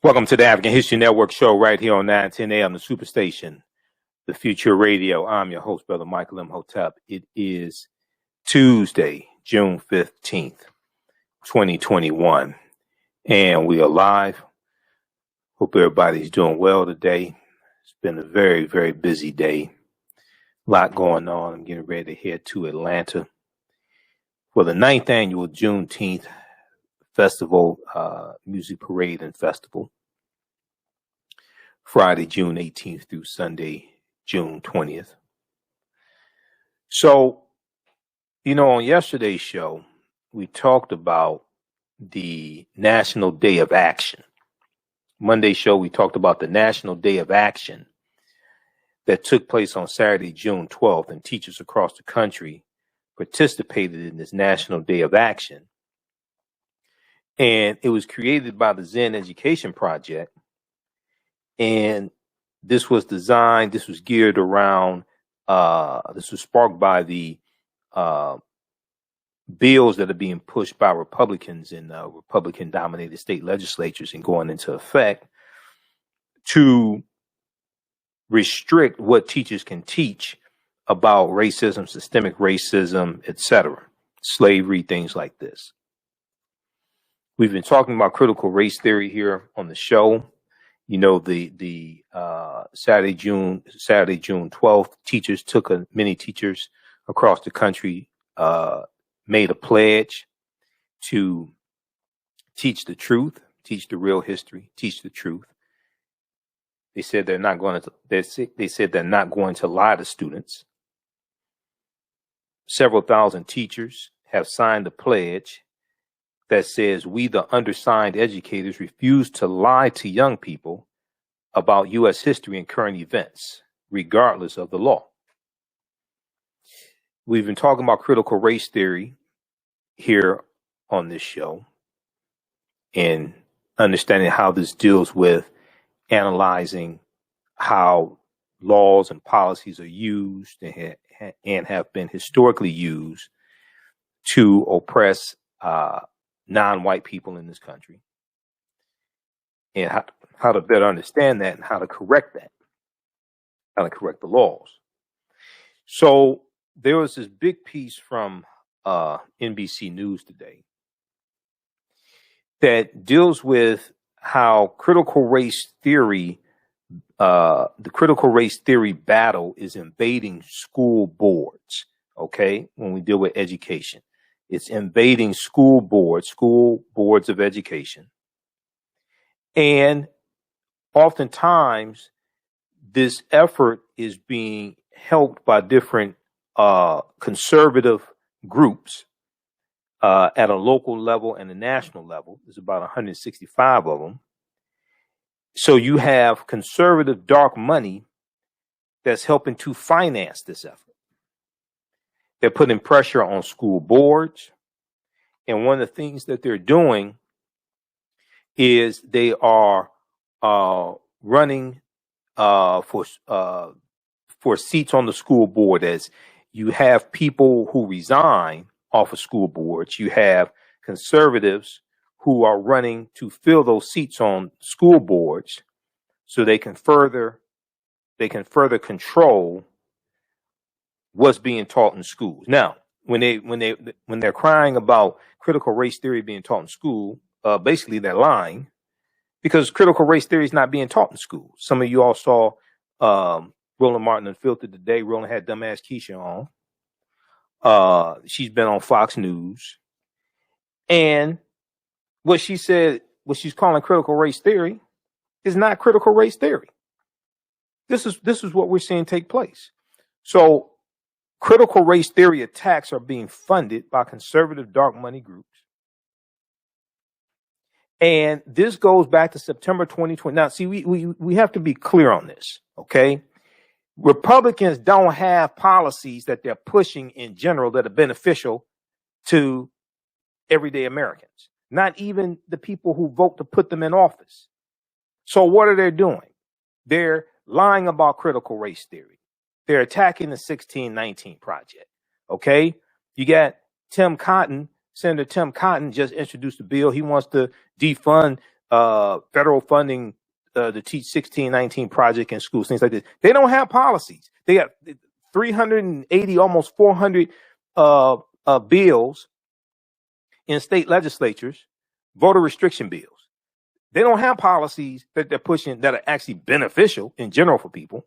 Welcome to the African History Network show right here on 910 AM, the Superstation, the Future Radio. I'm your host, Brother Michael Imhotep. It is Tuesday, June 15th, 2021, and we are live. Hope everybody's doing well today. It's been a very, very busy day. A lot going on. I'm getting ready to head to Atlanta for the 9th annual Juneteenth Festival, Music Parade and Festival. Friday, June 18th through Sunday, June 20th. So, on yesterday's show, we talked about the National Day of Action. Monday's show, we talked about the National Day of Action that took place on Saturday, June 12th, and teachers across the country participated in this National Day of Action. And it was created by the Zen Education Project. And this was geared around, this was sparked by the bills that are being pushed by Republicans in Republican-dominated state legislatures and going into effect to restrict what teachers can teach about racism, systemic racism, etc., slavery, things like this. We've been talking about critical race theory here on the show. The Saturday, June 12th, many teachers across the country made a pledge to teach the truth, teach the real history, teach the truth. They said they're not going to lie to students. Several thousand teachers have signed a pledge that says, we, the undersigned educators, refuse to lie to young people about U.S. history and current events, regardless of the law. We've been talking about critical race theory here on this show and understanding how this deals with analyzing how laws and policies are used and have been historically used to oppress non-white people in this country, and how to better understand that and how to correct that, how to correct the laws. So there was this big piece from NBC News today that deals with how critical race theory, the critical race theory battle is invading school boards, okay, when we deal with education. It's invading school boards of education. And oftentimes, this effort is being helped by different conservative groups at a local level and a national level. There's about 165 of them. So you have conservative dark money that's helping to finance this effort. They're putting pressure on school boards. And one of the things that they're doing is they are running for seats on the school board. As you have people who resign off of school boards, you have conservatives who are running to fill those seats on school boards so they can further control what's being taught in schools. Now, when they're crying about critical race theory being taught in school, basically they're lying, because critical race theory is not being taught in school. Some of you all saw Roland Martin Unfiltered today. Roland had dumbass Keisha on. She's been on Fox News, and what she said, what she's calling critical race theory, is not critical race theory. This is what we're seeing take place. So critical race theory attacks are being funded by conservative dark money groups. And this goes back to September 2020. Now, see, we have to be clear on this, okay? Republicans don't have policies that they're pushing in general that are beneficial to everyday Americans, not even the people who vote to put them in office. So what are they doing? They're lying about critical race theory. They're attacking the 1619 Project. Okay. You got Tim Cotton. Senator Tim Cotton just introduced a bill. He wants to defund federal funding to teach 1619 project in schools, things like this. They don't have policies. They got 380, almost 400 bills in state legislatures, voter restriction bills. They don't have policies that they're pushing that are actually beneficial in general for people.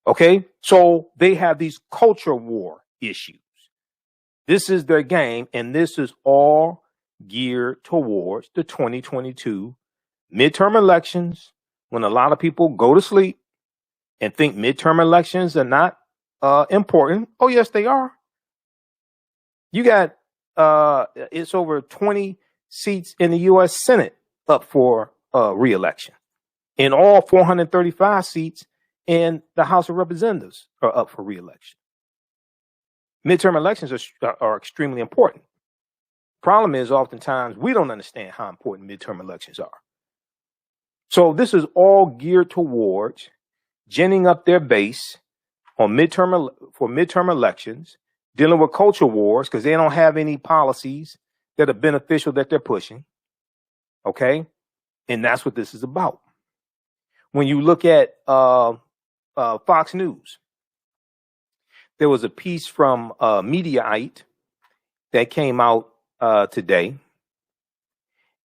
Okay, so they have these culture war issues. This is their game, and this is all geared towards the 2022 midterm elections, when a lot of people go to sleep and think midterm elections are not important. Oh, yes, they are. You got it's over 20 seats in the U.S. Senate up for re-election, and all 435 seats in the House of Representatives are up for re-election. Midterm elections are extremely important. Problem is, oftentimes we don't understand how important midterm elections are. So this is all geared towards ginning up their base on midterm elections, dealing with culture wars because they don't have any policies that are beneficial that they're pushing. Okay, and that's what this is about. When you look at Fox News, there was a piece from Mediaite that came out today,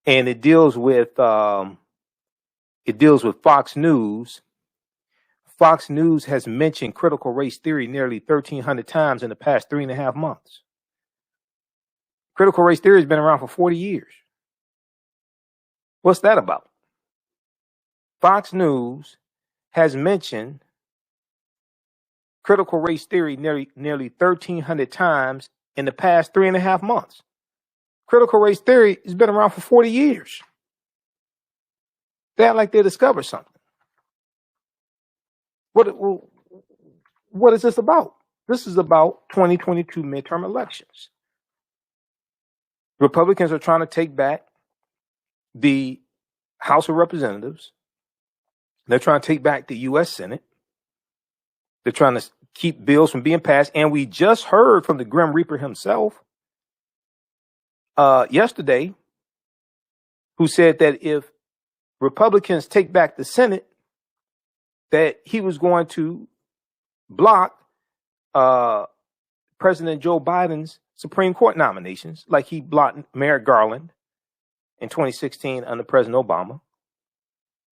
and it deals with Fox News. Fox News has mentioned critical race theory nearly 1,300 times in the past 3.5 months. Critical race theory has been around for 40 years. What's that about? Fox News has mentioned critical race theory nearly 1,300 times in the past 3.5 months. Critical race theory has been around for 40 years. They act like they discovered something. What is this about? This is about 2022 midterm elections. Republicans are trying to take back the House of Representatives. They're trying to take back the U.S. Senate. They're trying to keep bills from being passed. And we just heard from the Grim Reaper himself yesterday, who said that if Republicans take back the Senate, that he was going to block President Joe Biden's Supreme Court nominations, like he blocked Merrick Garland in 2016 under President Obama.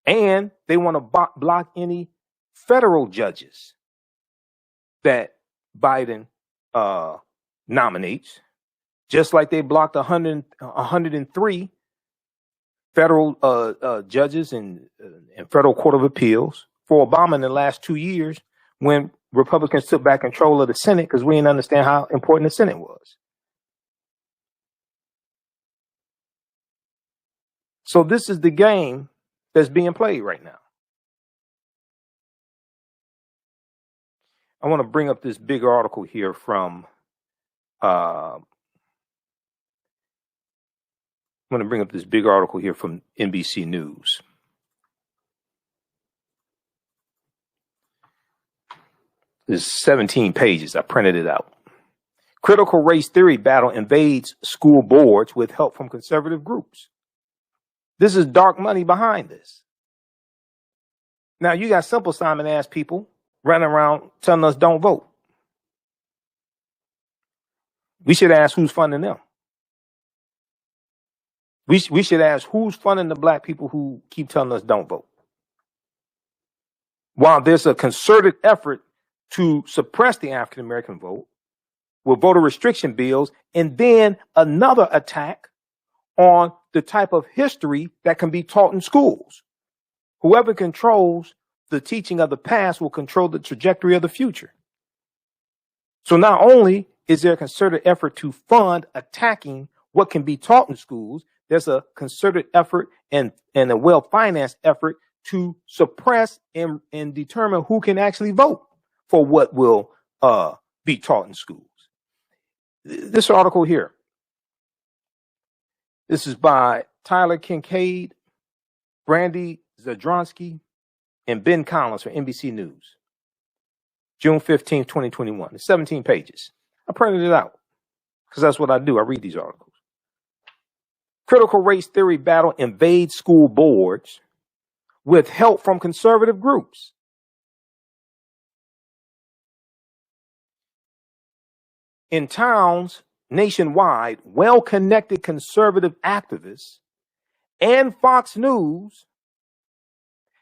And they want to block any federal judges that Biden nominates, just like they blocked 103 federal judges in federal court of appeals for Obama in the last 2 years, when Republicans took back control of the Senate because we didn't understand how important the Senate was. So this is the game that's being played right now. I want to bring up this big article here from NBC News. There's 17 pages. I printed it out. Critical race theory battle invades school boards with help from conservative groups. This is dark money behind this. Now, you got Simple Simon ass people running around telling us don't vote. We should ask who's funding them. We should ask who's funding the black people who keep telling us don't vote. While there's a concerted effort to suppress the African American vote with voter restriction bills, and then another attack on the type of history that can be taught in schools. Whoever controls the teaching of the past will control the trajectory of the future. So not only is there a concerted effort to fund attacking what can be taught in schools, there's a concerted effort and a well-financed effort to suppress and determine who can actually vote for what will be taught in schools. This article here, this is by Tyler Kincaid, Brandy Zadronsky, and Ben Collins for NBC News. June 15, 2021. It's 17 pages. I printed it out because that's what I do. I read these articles. Critical race theory battle invades school boards with help from conservative groups. In towns nationwide, well-connected conservative activists and Fox News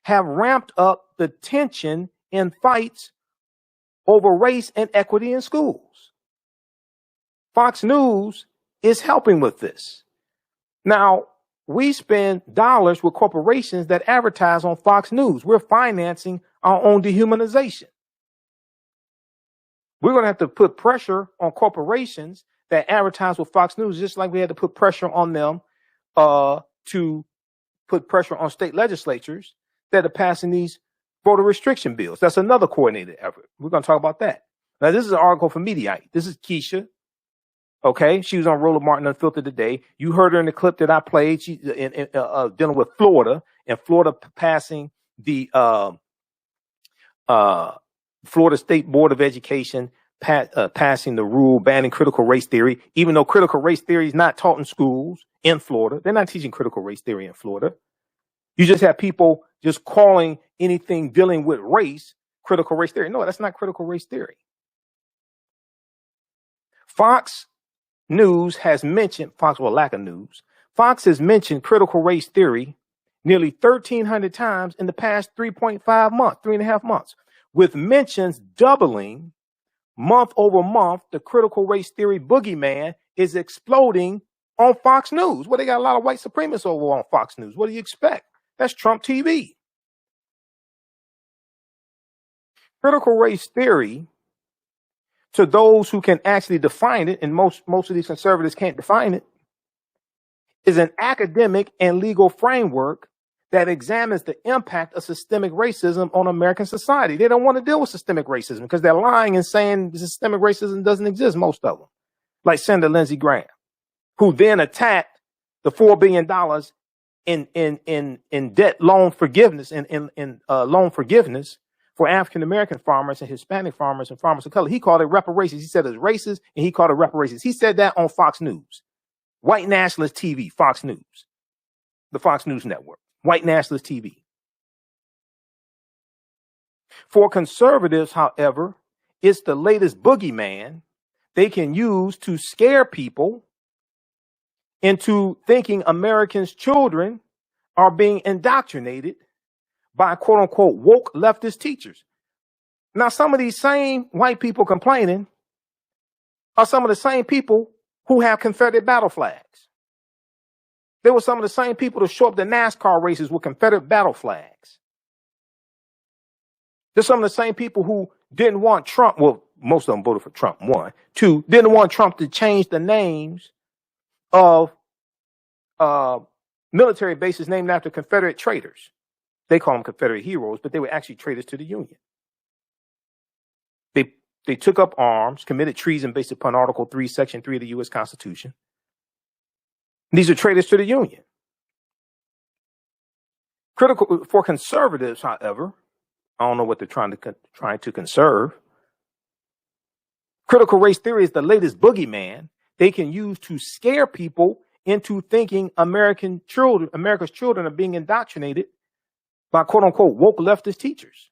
have ramped up the tension in fights over race and equity in schools. Fox News is helping with this. Now, we spend dollars with corporations that advertise on Fox News. We're financing our own dehumanization. We're going to have to put pressure on corporations that advertise with Fox News, just like we had to put pressure on them to put pressure on state legislatures that are passing these voter restriction bills. That's another coordinated effort. We're going to talk about that. Now, this is an article from Mediaite. This is Keisha. Okay, she was on Roland Martin Unfiltered today. You heard her in the clip that I played. She dealing with Florida, and Florida passing the Florida State Board of Education passing the rule banning critical race theory, even though critical race theory is not taught in schools in Florida. They're not teaching critical race theory in Florida. You just have people just calling anything dealing with race critical race theory. No, that's not critical race theory. Fox News has mentioned, Fox has mentioned critical race theory nearly 1,300 times in the past 3.5 months, with mentions doubling month over month. The critical race theory boogeyman is exploding on Fox News. Well, they got a lot of white supremacists over on Fox News. What do you expect? That's Trump TV. Critical race theory, to those who can actually define it, and most of these conservatives can't define it, is an academic and legal framework that examines the impact of systemic racism on American society. They don't want to deal with systemic racism because they're lying and saying systemic racism doesn't exist, most of them. Like Senator Lindsey Graham, who then attacked the $4 billion in debt loan forgiveness and loan forgiveness for African American farmers and Hispanic farmers and farmers of color. He called it reparations. He said it's racist, and he called it reparations. He said that on Fox News, white nationalist TV, Fox News, the Fox News Network, white nationalist TV. For conservatives, however, it's the latest boogeyman they can use to scare people into thinking Americans' children are being indoctrinated by quote unquote woke leftist teachers. Now, some of these same white people complaining are some of the same people who have Confederate battle flags. They were some of the same people to show up to NASCAR races with Confederate battle flags. They're some of the same people who didn't want Trump. Well, most of them voted for Trump. 1, 2, didn't want Trump to change the names of military bases named after Confederate traitors. They call them Confederate heroes, but they were actually traitors to the Union. They took up arms, committed treason based upon Article 3, Section 3 of the U.S. Constitution. These are traitors to the Union. Critical for conservatives, however, I don't know what they're trying to conserve. Critical race theory is the latest boogeyman they can use to scare people into thinking America's children are being indoctrinated by quote unquote woke leftist teachers.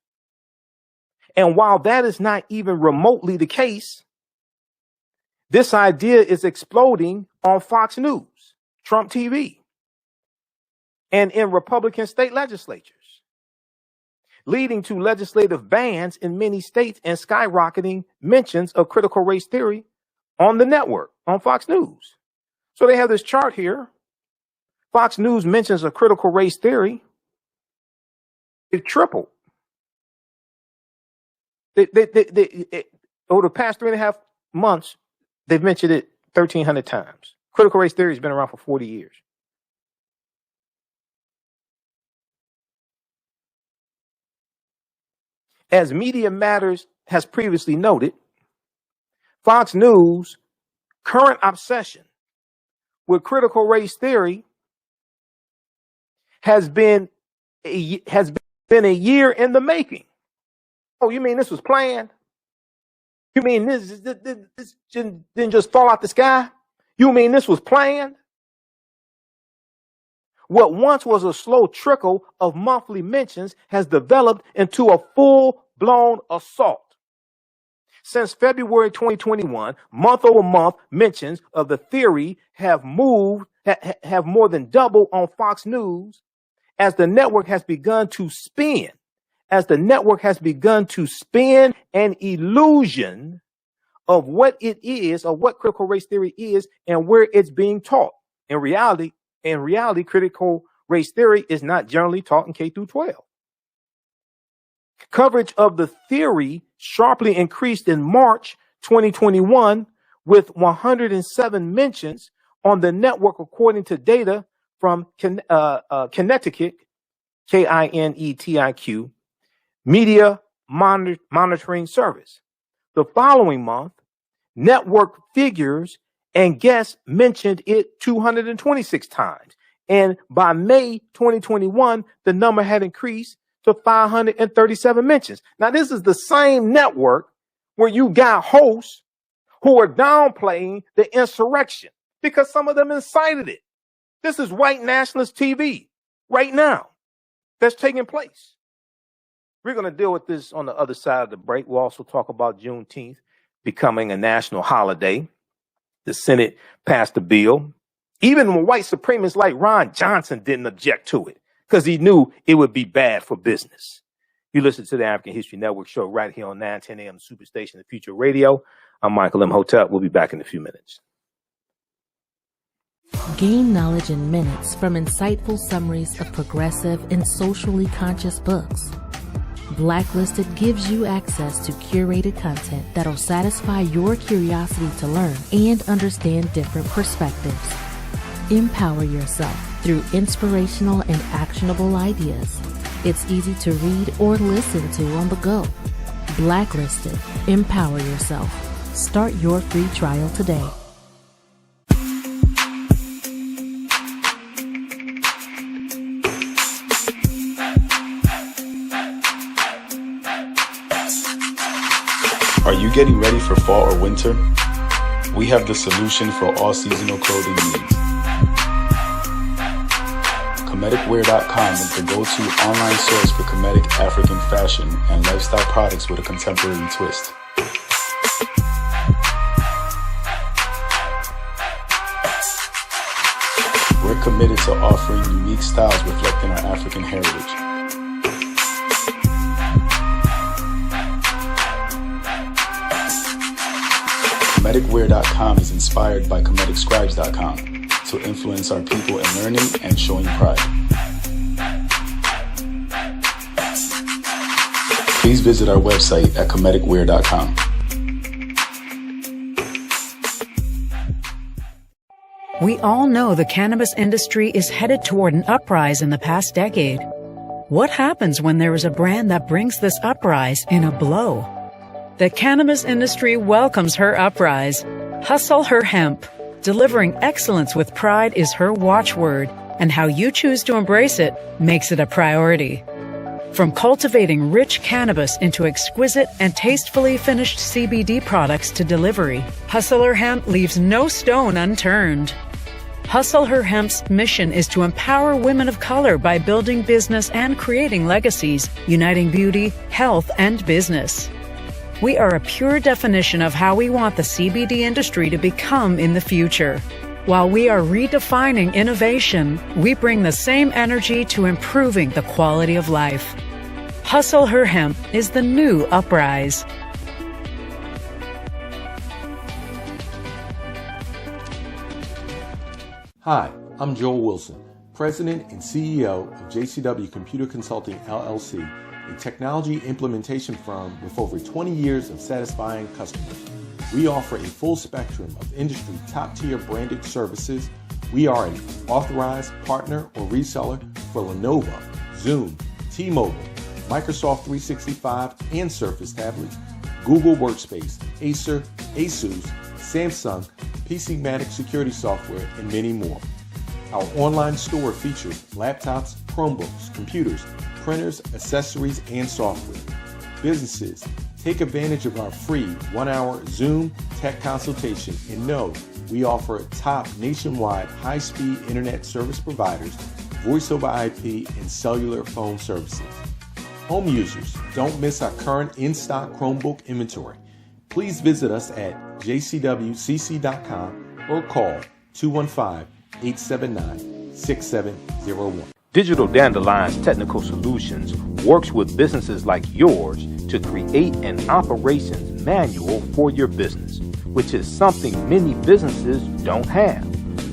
And while that is not even remotely the case, this idea is exploding on Fox News, Trump TV, and in Republican state legislatures, leading to legislative bans in many states and skyrocketing mentions of critical race theory on the network, on Fox News. So they have this chart here. Fox News mentions of critical race theory. It tripled. Over the past 3.5 months, they've mentioned it 1,300 times. Critical race theory has been around for 40 years. As Media Matters has previously noted, Fox News' current obsession with critical race theory has been a year in the making. Oh, you mean this was planned? You mean this didn't just fall out the sky? You mean this was planned? What once was a slow trickle of monthly mentions has developed into a full-blown assault. Since February 2021, month-over-month mentions of the theory have more than doubled on Fox News as the network has begun to spin an illusion of what it is, of what critical race theory is, and where it's being taught. In reality, critical race theory is not generally taught in K through 12. Coverage of the theory sharply increased in March 2021 with 107 mentions on the network, according to data from Connecticut, Kinetiq, Media Monitoring Service. The following month, network figures and guests mentioned it 226 times. And by May 2021, the number had increased to 537 mentions. Now, this is the same network where you got hosts who are downplaying the insurrection because some of them incited it. This is white nationalist TV right now that's taking place. We're going to deal with this on the other side of the break. We'll also talk about Juneteenth becoming a national holiday. The Senate passed a bill. Even when white supremacists like Ron Johnson didn't object to it because he knew it would be bad for business. You listen to the African History Network show right here on 910 AM Superstation, the Future Radio. I'm Michael Imhotep. We'll be back in a few minutes. Gain knowledge in minutes from insightful summaries of progressive and socially conscious books. Blacklisted gives you access to curated content that'll satisfy your curiosity to learn and understand different perspectives. Empower yourself through inspirational and actionable ideas. It's easy to read or listen to on the go. Blacklisted. Empower yourself. Start your free trial today. Are you getting ready for fall or winter? We have the solution for all seasonal clothing needs. Kemeticwear.com is the go-to online source for Kemetic African fashion and lifestyle products with a contemporary twist. We're committed to offering unique styles reflecting our African heritage. Kemeticwear.com is inspired by KemeticScribes.com to influence our people in learning and showing pride. Please visit our website at Kemeticwear.com. We all know the cannabis industry is headed toward an uprise in the past decade. What happens when there is a brand that brings this uprise in a blow? The cannabis industry welcomes her uprise. Hustle her hemp. Delivering excellence with pride is her watchword, and how you choose to embrace it makes it a priority. From cultivating rich cannabis into exquisite and tastefully finished CBD products to delivery, Hustle Her Hemp leaves no stone unturned. Hustle Her Hemp's mission is to empower women of color by building business and creating legacies, uniting beauty, health, and business. We are a pure definition of how we want the CBD industry to become in the future. While we are redefining innovation, we bring the same energy to improving the quality of life. Hustle Her Hemp is the new uprise. Hi, I'm Joel Wilson, President and CEO of JCW Computer Consulting LLC, a technology implementation firm with over 20 years of satisfying customers. We offer a full spectrum of industry top-tier branded services. We are an authorized partner or reseller for Lenovo, Zoom, T-Mobile, Microsoft 365 and Surface tablets, Google Workspace, Acer, Asus, Samsung, PCmatic security software, and many more. Our online store features laptops, Chromebooks, computers, printers, accessories, and software. Businesses, take advantage of our free 1-hour Zoom tech consultation and know we offer top nationwide high-speed internet service providers voice over IP, and cellular phone services. Home users, don't miss our current in-stock Chromebook inventory. Please visit us at jcwcc.com or call 215-879-6701. Digital Dandelion's Technical Solutions works with businesses like yours to create an operations manual for your business, which is something many businesses don't have.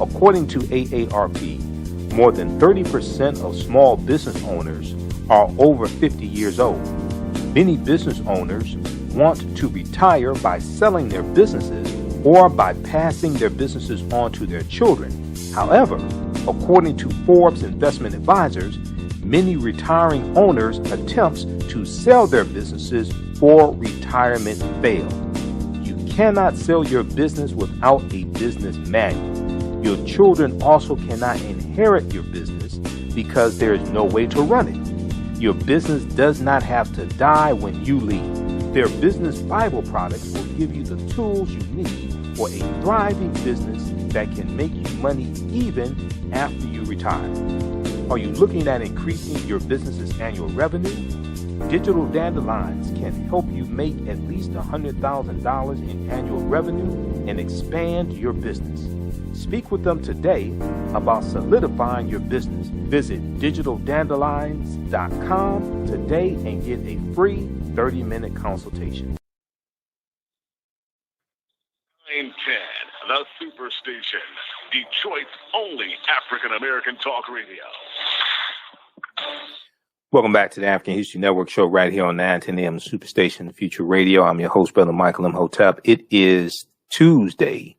According to AARP, more than 30% of small business owners are over 50 years old. Many business owners want to retire by selling their businesses or by passing their businesses on to their children. However, according to Forbes Investment Advisors, many retiring owners' attempts to sell their businesses for retirement fail. You cannot sell your business without a business manual. Your children also cannot inherit your business because there is no way to run it. Your business does not have to die when you leave. Their business Bible products will give you the tools you need for a thriving business that can make you money even after you retire. Are you looking at increasing your business's annual revenue? Digital Dandelions can help you make at least $100,000 in annual revenue and expand your business. Speak with them today about solidifying your business. Visit digitaldandelions.com today and get a free 30-minute consultation. 910, the Superstation, Detroit's only African-American talk radio. Welcome back to the African History Network show right here on 910 AM Superstation, Future Radio. I'm your host, Brother Michael Imhotep. It is Tuesday,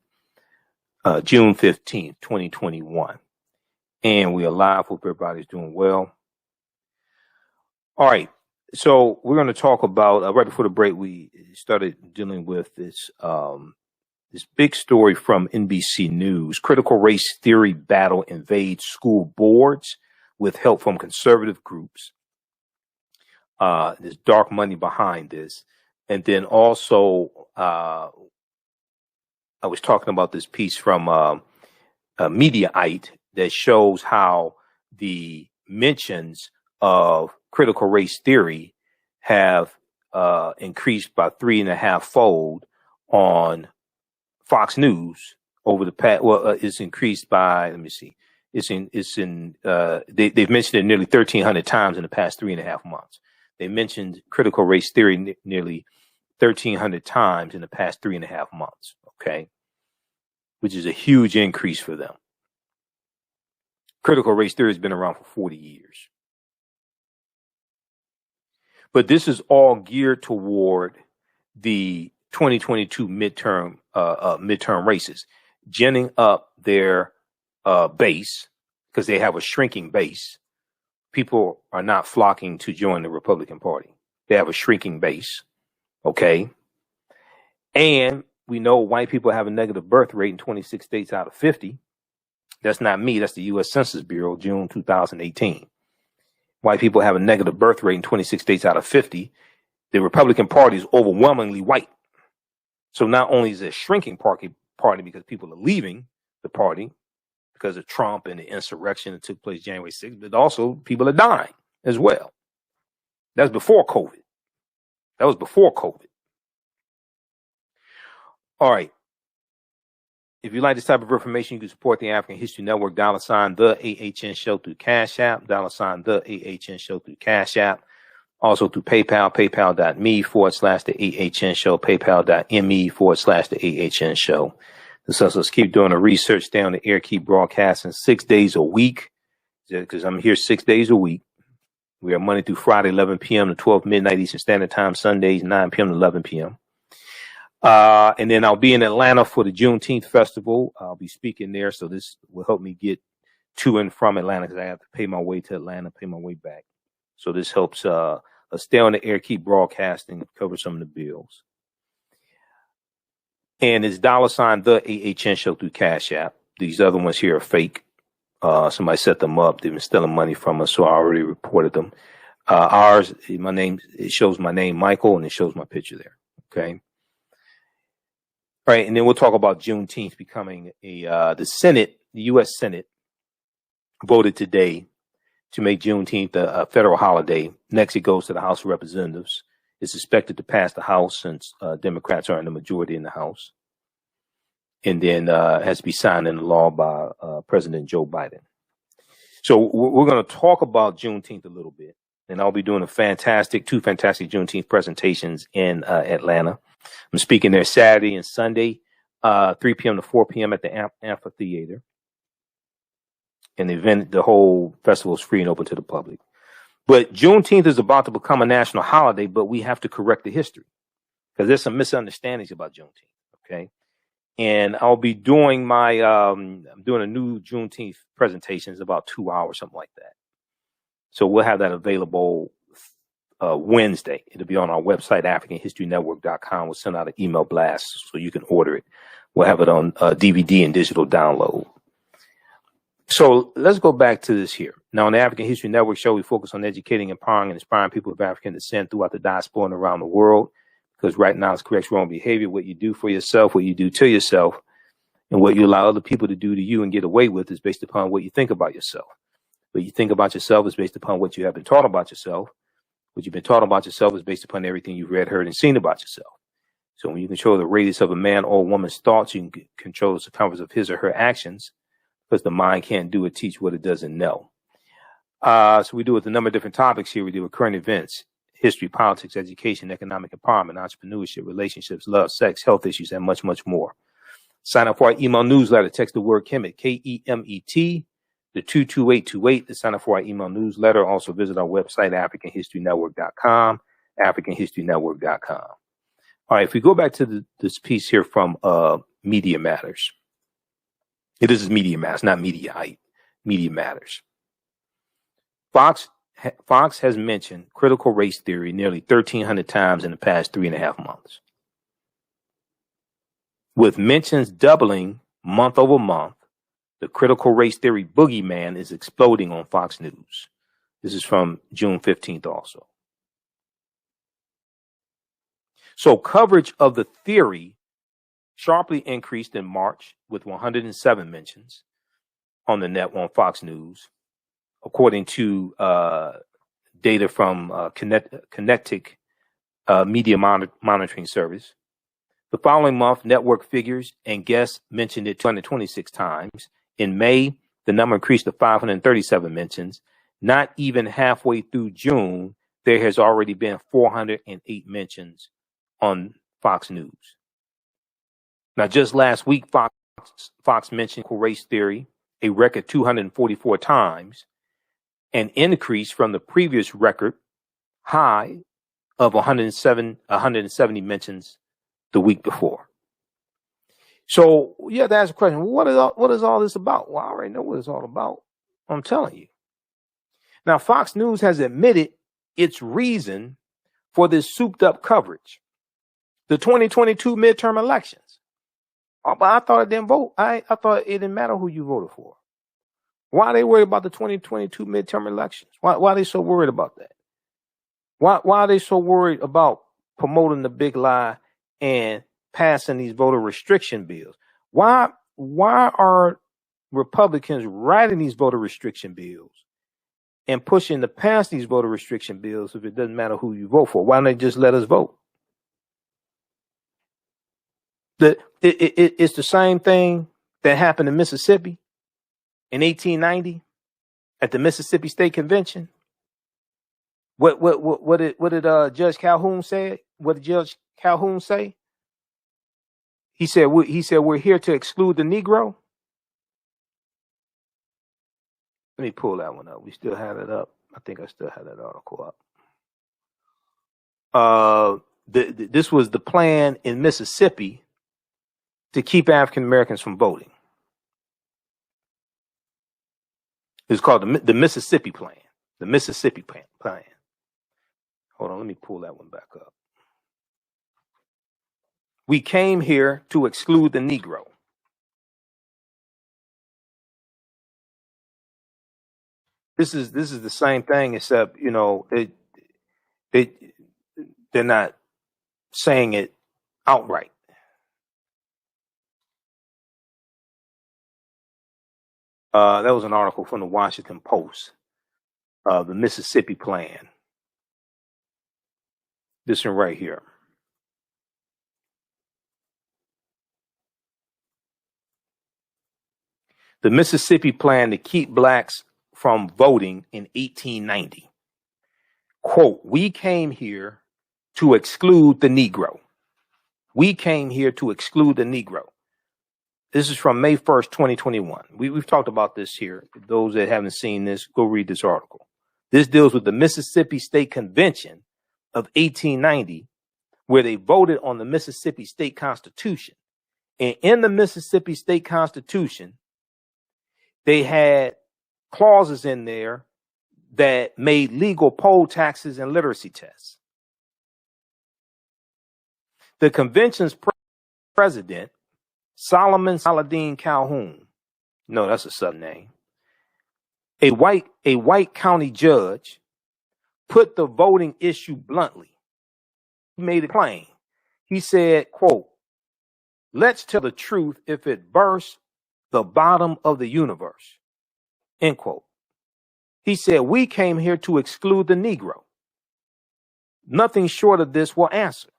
June 15th, 2021. And we are live. Hope everybody's doing well. All right. So we're going to talk about, right before the break, we started dealing with this big story from NBC News. Critical race theory battle invades school boards with help from conservative groups. There's dark money behind this. And then also, I was talking about this piece from Mediaite that shows how the mentions of critical race theory have increased by 3.5-fold on Fox News over the past. Well, it's increased by, let me see. They've mentioned it nearly 1,300 times in the past 3.5 months. They mentioned critical race theory nearly 1,300 times in the past 3.5 months. Okay. Which is a huge increase for them. Critical race theory has been around for 40 years. But this is all geared toward the 2022 midterm races, ginning up their base because they have a shrinking base. People are not flocking to join the Republican Party. They have a shrinking base. Okay. And we know white people have a negative birth rate in 26 states out of 50. That's not me. That's the U.S. Census Bureau, June 2018. White people have a negative birth rate in 26 states out of 50. The Republican Party is overwhelmingly white. So not only is it a shrinking party because people are leaving the party because of Trump and the insurrection that took place January 6th, but also people are dying as well. That's before COVID. That was before COVID. All right. If you like this type of information, you can support the African History Network, $ the AHN Show through Cash App, $ the AHN Show through Cash App. Also through PayPal, paypal.me/the AHN Show, paypal.me/the AHN Show. Let's keep doing the research down the air, keep broadcasting 6 days a week, because I'm here 6 days a week. We are Monday through Friday, 11 p.m. to 12 midnight Eastern Standard Time, Sundays, 9 p.m. to 11 p.m. And then I'll be in Atlanta for the Juneteenth festival. I'll be speaking there. So this will help me get to and from Atlanta because I have to pay my way to Atlanta, pay my way back. So this helps us stay on the air, keep broadcasting, cover some of the bills. And it's $ the AHN Show through Cash App. These other ones here are fake. Somebody set them up. They've been stealing money from us, so I already reported them. Ours, my name, it shows my name, Michael, and it shows my picture there. Okay. All right, and then we'll talk about Juneteenth becoming the Senate, the U.S. Senate voted today to make Juneteenth a federal holiday. Next, it goes to the House of Representatives. It's expected to pass the House since Democrats are in the majority in the House. And then has to be signed into law by President Joe Biden. So we're going to talk about Juneteenth a little bit. And I'll be doing two fantastic Juneteenth presentations in Atlanta. I'm speaking there Saturday and Sunday, 3 p.m. to 4 p.m. at the amphitheater. And the whole festival is free and open to the public. But Juneteenth is about to become a national holiday, but we have to correct the history because there's some misunderstandings about Juneteenth. Okay. And I'll be doing I'm doing a new Juneteenth presentation. It's about 2 hours, something like that. So we'll have that available Wednesday. It'll be on our website, AfricanHistoryNetwork.com. We'll send out an email blast so you can order it. We'll have it on DVD and digital download. So let's go back to this here. Now, on the African History Network show, we focus on educating, empowering, and inspiring people of African descent throughout the diaspora and around the world. Because right now, it's correct wrong behavior, what you do for yourself, what you do to yourself, and what you allow other people to do to you and get away with is based upon what you think about yourself. What you think about yourself is based upon what you have been taught about yourself. What you've been taught about yourself is based upon everything you've read, heard, and seen about yourself. So when you control the radius of a man or woman's thoughts, you can control the circumference of his or her actions, because the mind can't do or teach what it doesn't know. So we do with a number of different topics here. We deal with current events, history, politics, education, economic empowerment, entrepreneurship, relationships, love, sex, health issues, and much, much more. Sign up for our email newsletter. Text the word Kemet, Kemet, the 22828 to sign up for our email newsletter. Also visit our website, AfricanHistoryNetwork.com, AfricanHistoryNetwork.com. All right, if we go back to this piece here from Media Matters. This is Media Matters, not Mediaite. Media Matters. Fox has mentioned critical race theory nearly 1,300 times in the past 3.5 months, with mentions doubling month over month. The critical race theory boogeyman is exploding on Fox News. This is from June 15th also. So coverage of the theory sharply increased in March with 107 mentions on the net on Fox News, according to data from Kinetic Media Monitoring Service. The following month, network figures and guests mentioned it 226 times. In May, the number increased to 537 mentions. Not even halfway through June, there has already been 408 mentions on Fox News. Now, just last week, Fox mentioned critical race theory a record 244 times, an increase from the previous record high of 170 mentions the week before. So you have to ask the question, what is all this about? Well, I already know what it's all about. I'm telling you. Now, Fox News has admitted its reason for this souped up coverage. The 2022 midterm elections. Oh, but I thought it didn't vote. I thought it didn't matter who you voted for. Why are they worried about the 2022 midterm elections? Why are they so worried about that? Why are they so worried about promoting the big lie and passing these voter restriction bills? Why are Republicans writing these voter restriction bills and pushing to pass these voter restriction bills if it doesn't matter who you vote for? Why don't they just let us vote? It's the same thing that happened in Mississippi in 1890 at the Mississippi State Convention. What did Judge Calhoun say? What did Judge Calhoun say? He said we're here to exclude the Negro. Let me pull that one up. We still have it up. I think I still have that article up. This was the plan in Mississippi to keep African Americans from voting. It's called the Mississippi Plan. The Mississippi Plan. Hold on, let me pull that one back up. We came here to exclude the Negro. This is the same thing, except they're not saying it outright. That was an article from the Washington Post. the Mississippi Plan. This one right here. The Mississippi Plan to keep blacks from voting in 1890. Quote, we came here to exclude the Negro. We came here to exclude the Negro. This is from May 1st, 2021. We've talked about this here. Those that haven't seen this, go read this article. This deals with the Mississippi State Convention of 1890, where they voted on the Mississippi State Constitution. And in the Mississippi State Constitution, they had clauses in there that made legal poll taxes and literacy tests. The convention's president, Solomon Saladin Calhoun, no, that's a Southern name, a white county judge, put the voting issue bluntly. He made it plain. He said, quote, let's tell the truth if it bursts the bottom of the universe, end quote. He said, we came here to exclude the Negro. Nothing short of this will answer.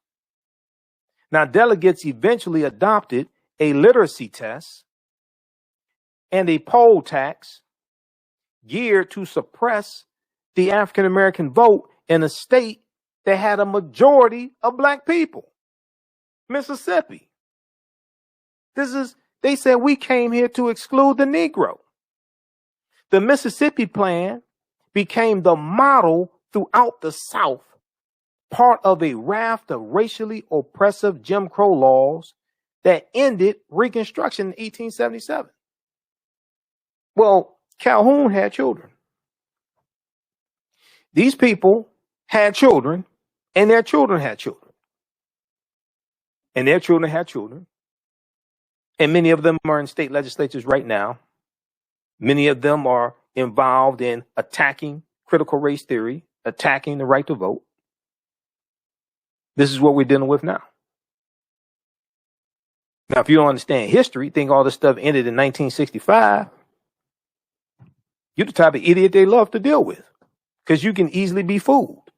Now, delegates eventually adopted a literacy test and a poll tax geared to suppress the African American vote in a state that had a majority of black people, Mississippi. They said we came here to exclude the Negro. The Mississippi Plan became the model throughout the South, part of a raft of racially oppressive Jim Crow laws that ended Reconstruction in 1877. Well, Calhoun had children. These people had children, and their children had children. And their children had children. And many of them are in state legislatures right now. Many of them are involved in attacking critical race theory, attacking the right to vote. This is what we're dealing with now. Now, if you don't understand history, think all this stuff ended in 1965, you're the type of idiot they love to deal with because you can easily be fooled.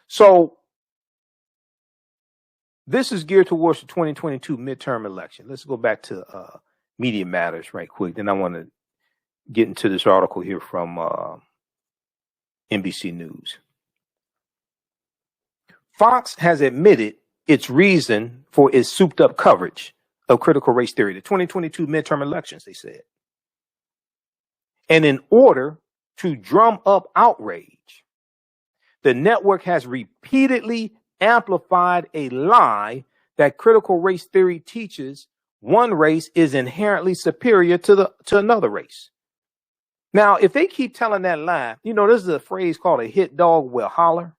So this is geared towards the 2022 midterm election. Let's go back to Media Matters right quick. Then I want to get into this article here from NBC News. Fox has admitted its reason for its souped up coverage of critical race theory, the 2022 midterm elections, they said. And in order to drum up outrage, the network has repeatedly amplified a lie that critical race theory teaches one race is inherently superior to another race. Now, if they keep telling that lie, this is a phrase called a hit dog will holler.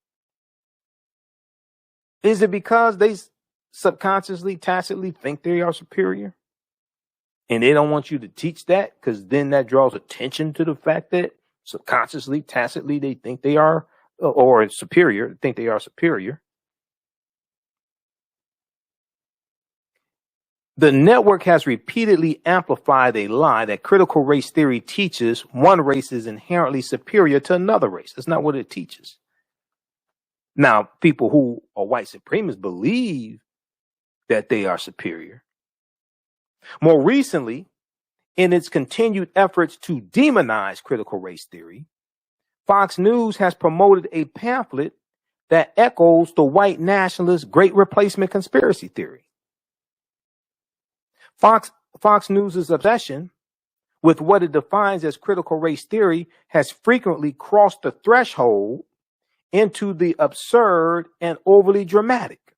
Is it because they subconsciously, tacitly think they are superior? And they don't want you to teach that because then that draws attention to the fact that subconsciously, tacitly, they think they are, or superior, think they are superior. The network has repeatedly amplified a lie that critical race theory teaches one race is inherently superior to another race. That's not what it teaches. Now, people who are white supremacists believe that they are superior. More recently, in its continued efforts to demonize critical race theory, Fox News has promoted a pamphlet that echoes the white nationalist Great Replacement conspiracy theory. Fox News' obsession with what it defines as critical race theory has frequently crossed the threshold into the absurd and overly dramatic.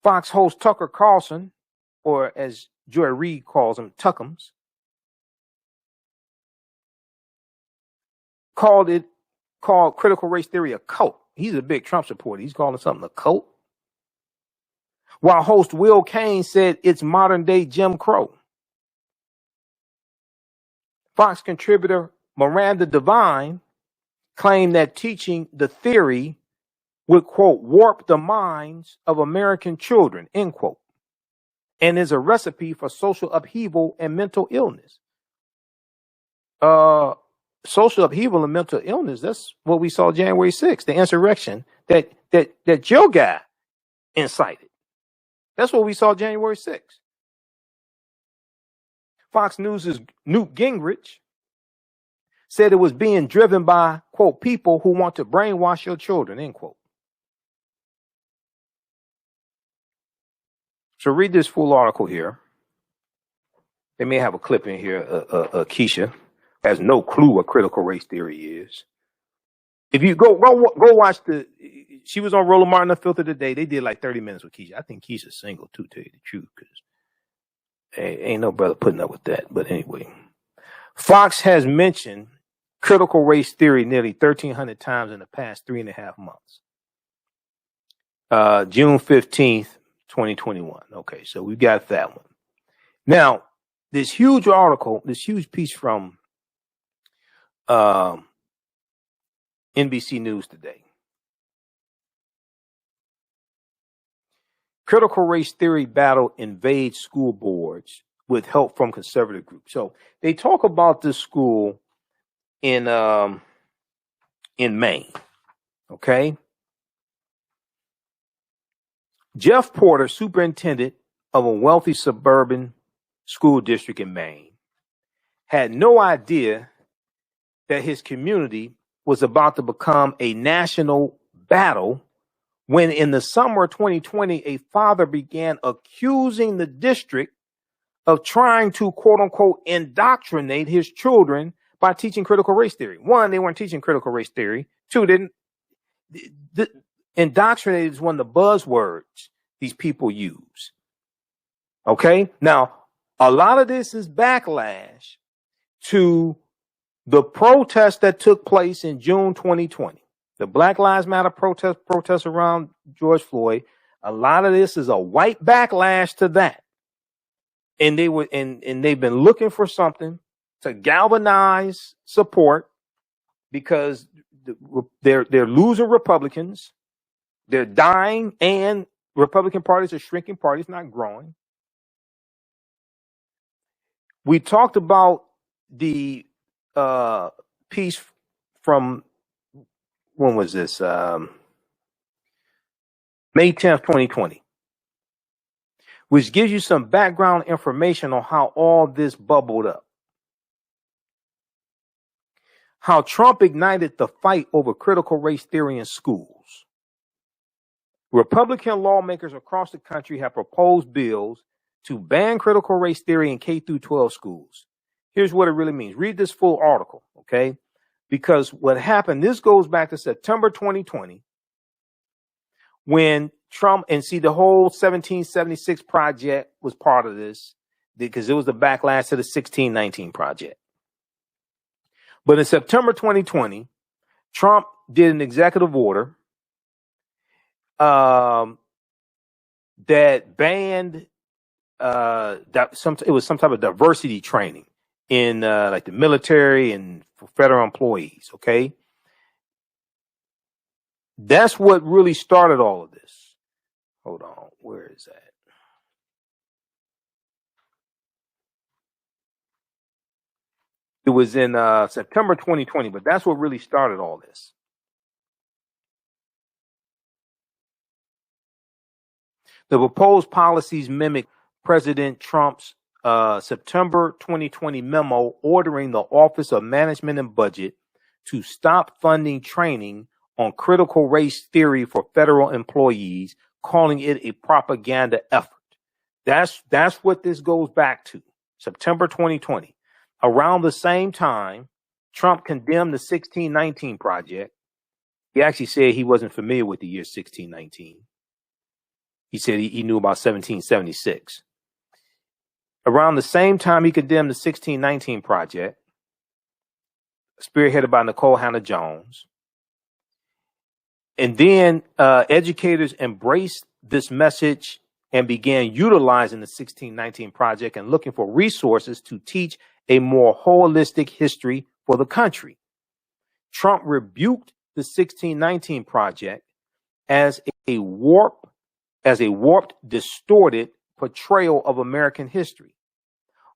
Fox host Tucker Carlson, or as Joy Reid calls him, Tuckums, called critical race theory a cult. He's a big Trump supporter. He's calling something a cult. While host Will Cain said it's modern day Jim Crow. Fox contributor Miranda Devine claimed that teaching the theory would, quote, warp the minds of American children, end quote, and is a recipe for social upheaval and mental illness. social upheaval and mental illness. That's what we saw January 6th, the insurrection that Joe guy incited. That's what we saw January 6th. Fox News' Newt Gingrich said it was being driven by, quote, people who want to brainwash your children, end quote. So read this full article here. They may have a clip in here. Keisha has no clue what critical race theory is. If you go watch she was on Roland Martin Unfiltered today. They did like 30 minutes with Keisha. I think Keisha's single too, to tell you the truth, because ain't no brother putting up with that. But anyway, Fox has mentioned critical race theory nearly 1,300 times in the past 3.5 months. June 15th, 2021. Okay, so we got that one. Now, this huge article, this huge piece from NBC News today. Critical race theory battle invades school boards with help from conservative groups. So they talk about this school in Maine. Okay. Jeff Porter, superintendent of a wealthy suburban school district in Maine, had no idea that his community was about to become a national battle when in the summer of 2020, a father began accusing the district of trying to, quote unquote, indoctrinate his children by teaching critical race theory. One, they weren't teaching critical race theory. Two, indoctrinated is one of the buzzwords these people use. Okay. Now, a lot of this is backlash to the protest that took place in June 2020. The Black Lives Matter protests around George Floyd. A lot of this is a white backlash to that. And they've been looking for something to galvanize support because they're losing Republicans. They're dying, and Republican parties are shrinking parties, not growing. We talked about the piece from, when was this? May 10th, 2020, which gives you some background information on how all this bubbled up. How Trump ignited the fight over critical race theory in schools. Republican lawmakers across the country have proposed bills to ban critical race theory in K through 12 schools. Here's what it really means. Read this full article, okay? Because what happened, this goes back to September 2020, when Trump, and see, the whole 1776 project was part of this, because it was the backlash to the 1619 project. But in September 2020, Trump did an executive order that banned it was some type of diversity training in like the military and for federal employees. Okay, that's what really started all of this. Hold on, where is that? It was in September 2020, but that's what really started all this. The proposed policies mimic President Trump's September 2020 memo ordering the Office of Management and Budget to stop funding training on critical race theory for federal employees, calling it a propaganda effort. That's what this goes back to, September 2020. Around the same time, Trump condemned the 1619 project. He actually said he wasn't familiar with the year 1619. He said he knew about 1776. Around the same time he condemned the 1619 project, spearheaded by Nicole Hannah-Jones. And then educators embraced this message and began utilizing the 1619 project and looking for resources to teach a more holistic history for the country. Trump rebuked the 1619 project as a warped, distorted portrayal of American history.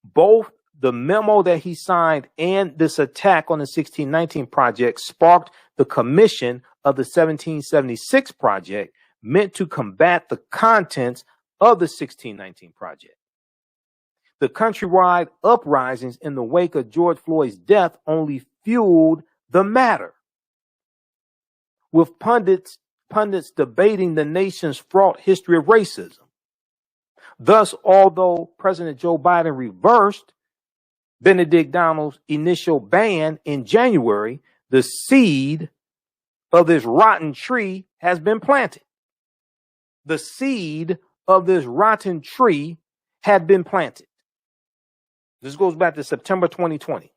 Both the memo that he signed and this attack on the 1619 Project sparked the commission of the 1776 Project, meant to combat the contents of the 1619 Project. The countrywide uprisings in the wake of George Floyd's death only fueled the matter, with pundits debating the nation's fraught history of racism. Thus, although President Joe Biden reversed Benedict Donald's initial ban in January, the seed of this rotten tree has been planted. The seed of this rotten tree had been planted. This goes back to September 2020.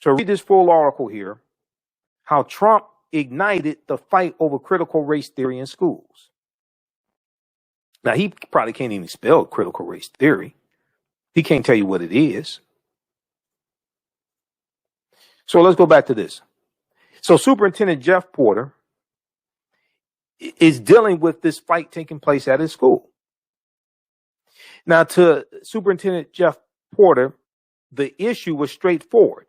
So read this full article here, how Trump ignited the fight over critical race theory in schools. Now, he probably can't even spell critical race theory. He can't tell you what it is. So let's go back to this. So Superintendent Jeff Porter is dealing with this fight taking place at his school. Now, to Superintendent Jeff Porter, the issue was straightforward.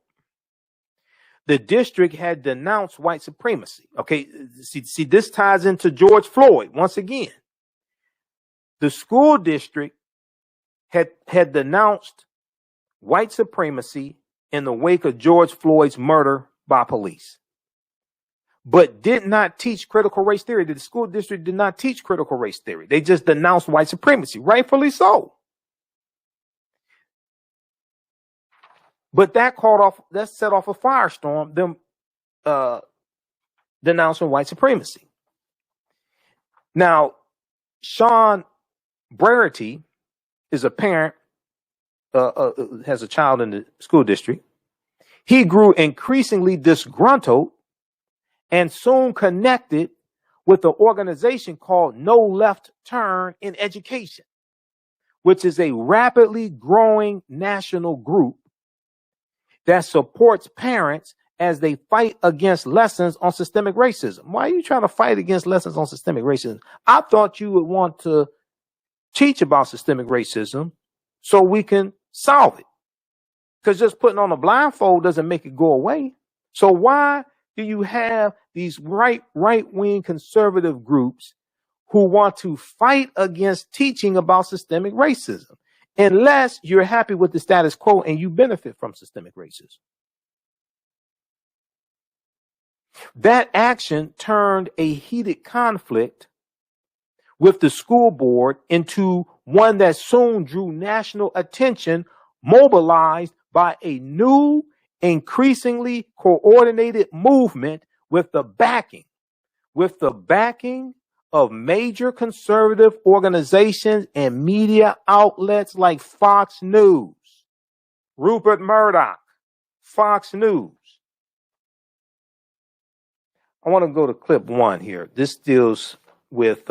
The district had denounced white supremacy. Okay, see, this ties into George Floyd once again. The school district had denounced white supremacy in the wake of George Floyd's murder by police, but did not teach critical race theory. The school district did not teach critical race theory. They just denounced white supremacy, rightfully so. But that set off a firestorm, them denouncing white supremacy. Now, Sean Brarity is a parent, has a child in the school district. He grew increasingly disgruntled and soon connected with an organization called No Left Turn in Education, which is a rapidly growing national group that supports parents as they fight against lessons on systemic racism. Why are you trying to fight against lessons on systemic racism? I thought you would want to teach about systemic racism so we can solve it. Because just putting on a blindfold doesn't make it go away. So why do you have these right-wing conservative groups who want to fight against teaching about systemic racism, unless you're happy with the status quo and you benefit from systemic racism? That action turned a heated conflict with the school board into one that soon drew national attention, mobilized by a new, increasingly coordinated movement with the backing of major conservative organizations and media outlets like Fox News, Rupert Murdoch, Fox News. I want to go to clip one here. This deals with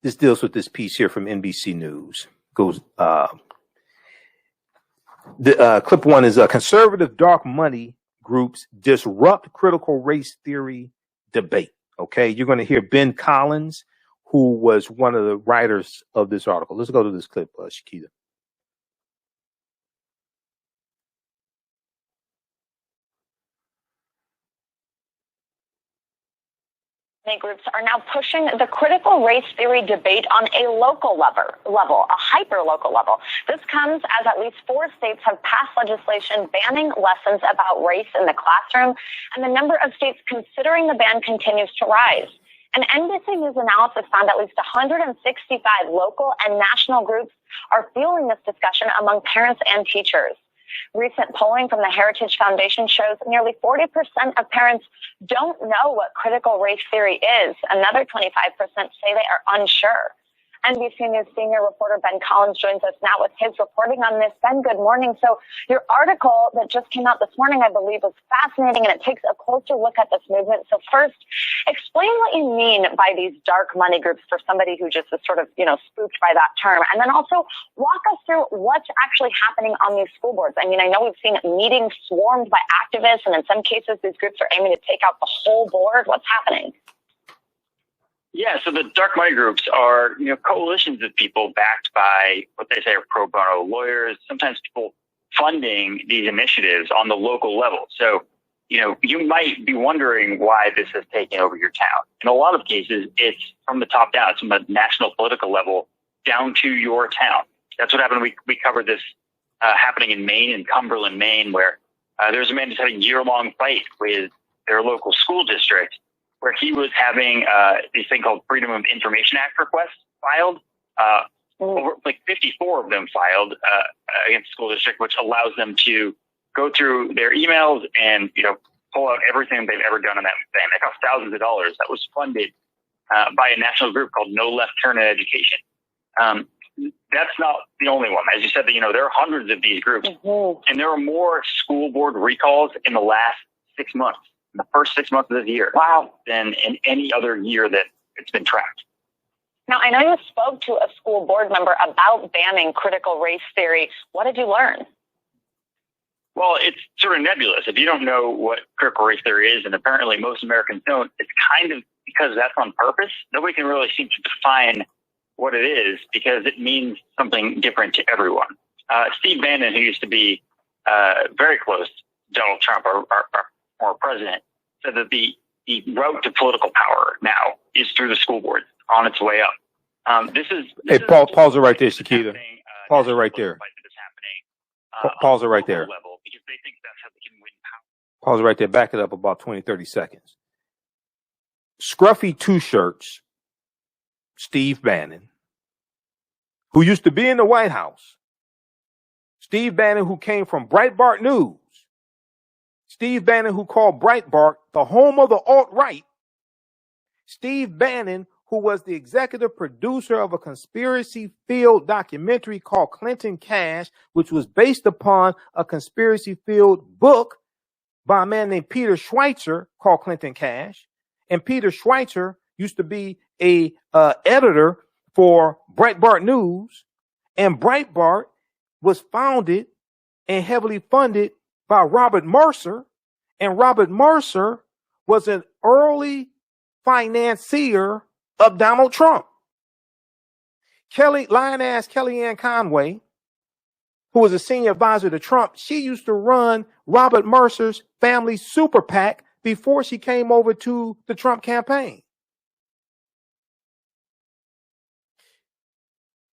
this piece here from NBC News. Clip one is conservative dark money groups disrupt critical race theory debate. Okay, you're going to hear Ben Collins, who was one of the writers of this article. Let's go to this clip, Shakita. Groups are now pushing the critical race theory debate on a local level, a hyper-local level. This comes as at least 4 states have passed legislation banning lessons about race in the classroom, and the number of states considering the ban continues to rise. An NBC News analysis found at least 165 local and national groups are fueling this discussion among parents and teachers. Recent polling from the Heritage Foundation shows nearly 40% of parents don't know what critical race theory is. Another 25% say they are unsure. NBC News senior reporter Ben Collins joins us now with his reporting on this. Ben, good morning. So your article that just came out this morning, I believe, was fascinating, and it takes a closer look at this movement. So first, explain what you mean by these dark money groups for somebody who just is sort of, spooked by that term. And then also walk us through what's actually happening on these school boards. I mean, I know we've seen meetings swarmed by activists, and in some cases, these groups are aiming to take out the whole board. What's happening? Yeah, so the dark money groups are, coalitions of people backed by what they say are pro bono lawyers, sometimes people funding these initiatives on the local level. So, you might be wondering why this has taken over your town. In a lot of cases, it's from the top down. It's from the national political level down to your town. That's what happened. We covered this happening in Maine, in Cumberland, Maine, where there's a man who's had a year-long fight with their local school district, where he was having this thing called Freedom of Information Act requests filed. Over 54 of them filed against the school district, which allows them to go through their emails and pull out everything they've ever done in that thing. That cost thousands of dollars. That was funded by a national group called No Left Turn in Education. That's not the only one. As you said, there are hundreds of these groups, and there are more school board recalls in the last 6 months, in the first 6 months of this year, than in any other year that it's been tracked. Now, I know you spoke to a school board member about banning critical race theory. What did you learn? Well, it's sort of nebulous. If you don't know what critical race theory is, and apparently most Americans don't, it's kind of because that's on purpose. Nobody can really seem to define what it is because it means something different to everyone. Steve Bannon, who used to be very close to Donald Trump, our former president, said that the route to political power now is through the school board, on its way up. Pause it right there, Shakita. Pause it right there. Pause it right there. Because they think that's how they can win power. Pause it right there. Back it up about 20, 30 seconds. Scruffy Two Shirts, Steve Bannon, who used to be in the White House. Steve Bannon, who came from Breitbart News. Steve Bannon, who called Breitbart the home of the alt-right. Steve Bannon, who was the executive producer of a conspiracy-filled documentary called Clinton Cash, which was based upon a conspiracy-filled book by a man named Peter Schweitzer called Clinton Cash. And Peter Schweitzer used to be a editor for Breitbart News. And Breitbart was founded and heavily funded by Robert Mercer. And Robert Mercer was an early financier of Donald Trump. Lioness Kellyanne Conway, who was a senior advisor to Trump, she used to run Robert Mercer's family super PAC before she came over to the Trump campaign.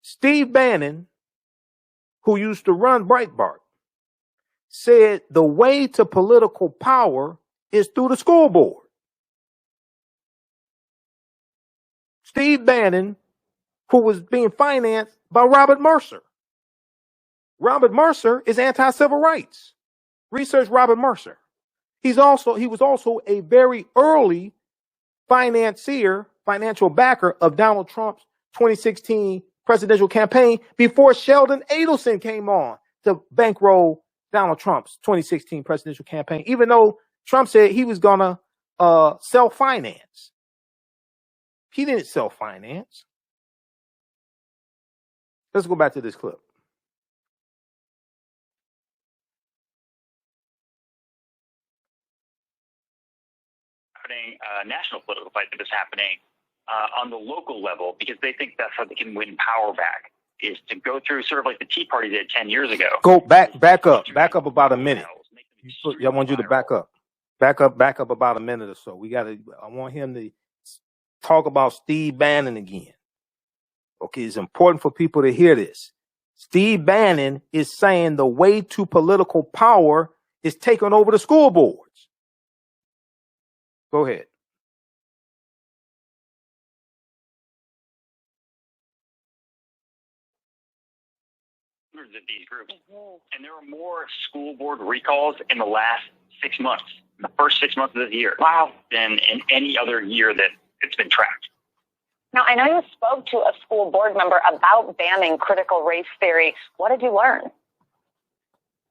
Steve Bannon, who used to run Breitbart, said the way to political power is through the school board. Steve Bannon, who was being financed by Robert Mercer. Robert Mercer is anti-civil rights. Research Robert Mercer. He was also a very early financial backer of Donald Trump's 2016 presidential campaign before Sheldon Adelson came on to bankroll Donald Trump's 2016 presidential campaign, even though Trump said he was going to self-finance. He didn't self-finance. Let's go back to this clip. National political fight that is happening on the local level because they think that's how they can win power back, is to go through sort of like the Tea Party did 10 years ago. Go back up about a minute. I want you to back up about a minute or so. I want him to talk about Steve Bannon again. Okay, it's important for people to hear this. Steve Bannon is saying the way to political power is taking over the school boards. Go ahead. Of these groups, and there are more school board recalls in the last 6 months, in the first 6 months of this year, than in any other year that it's been tracked. Now, I know you spoke to a school board member about banning critical race theory. What did you learn?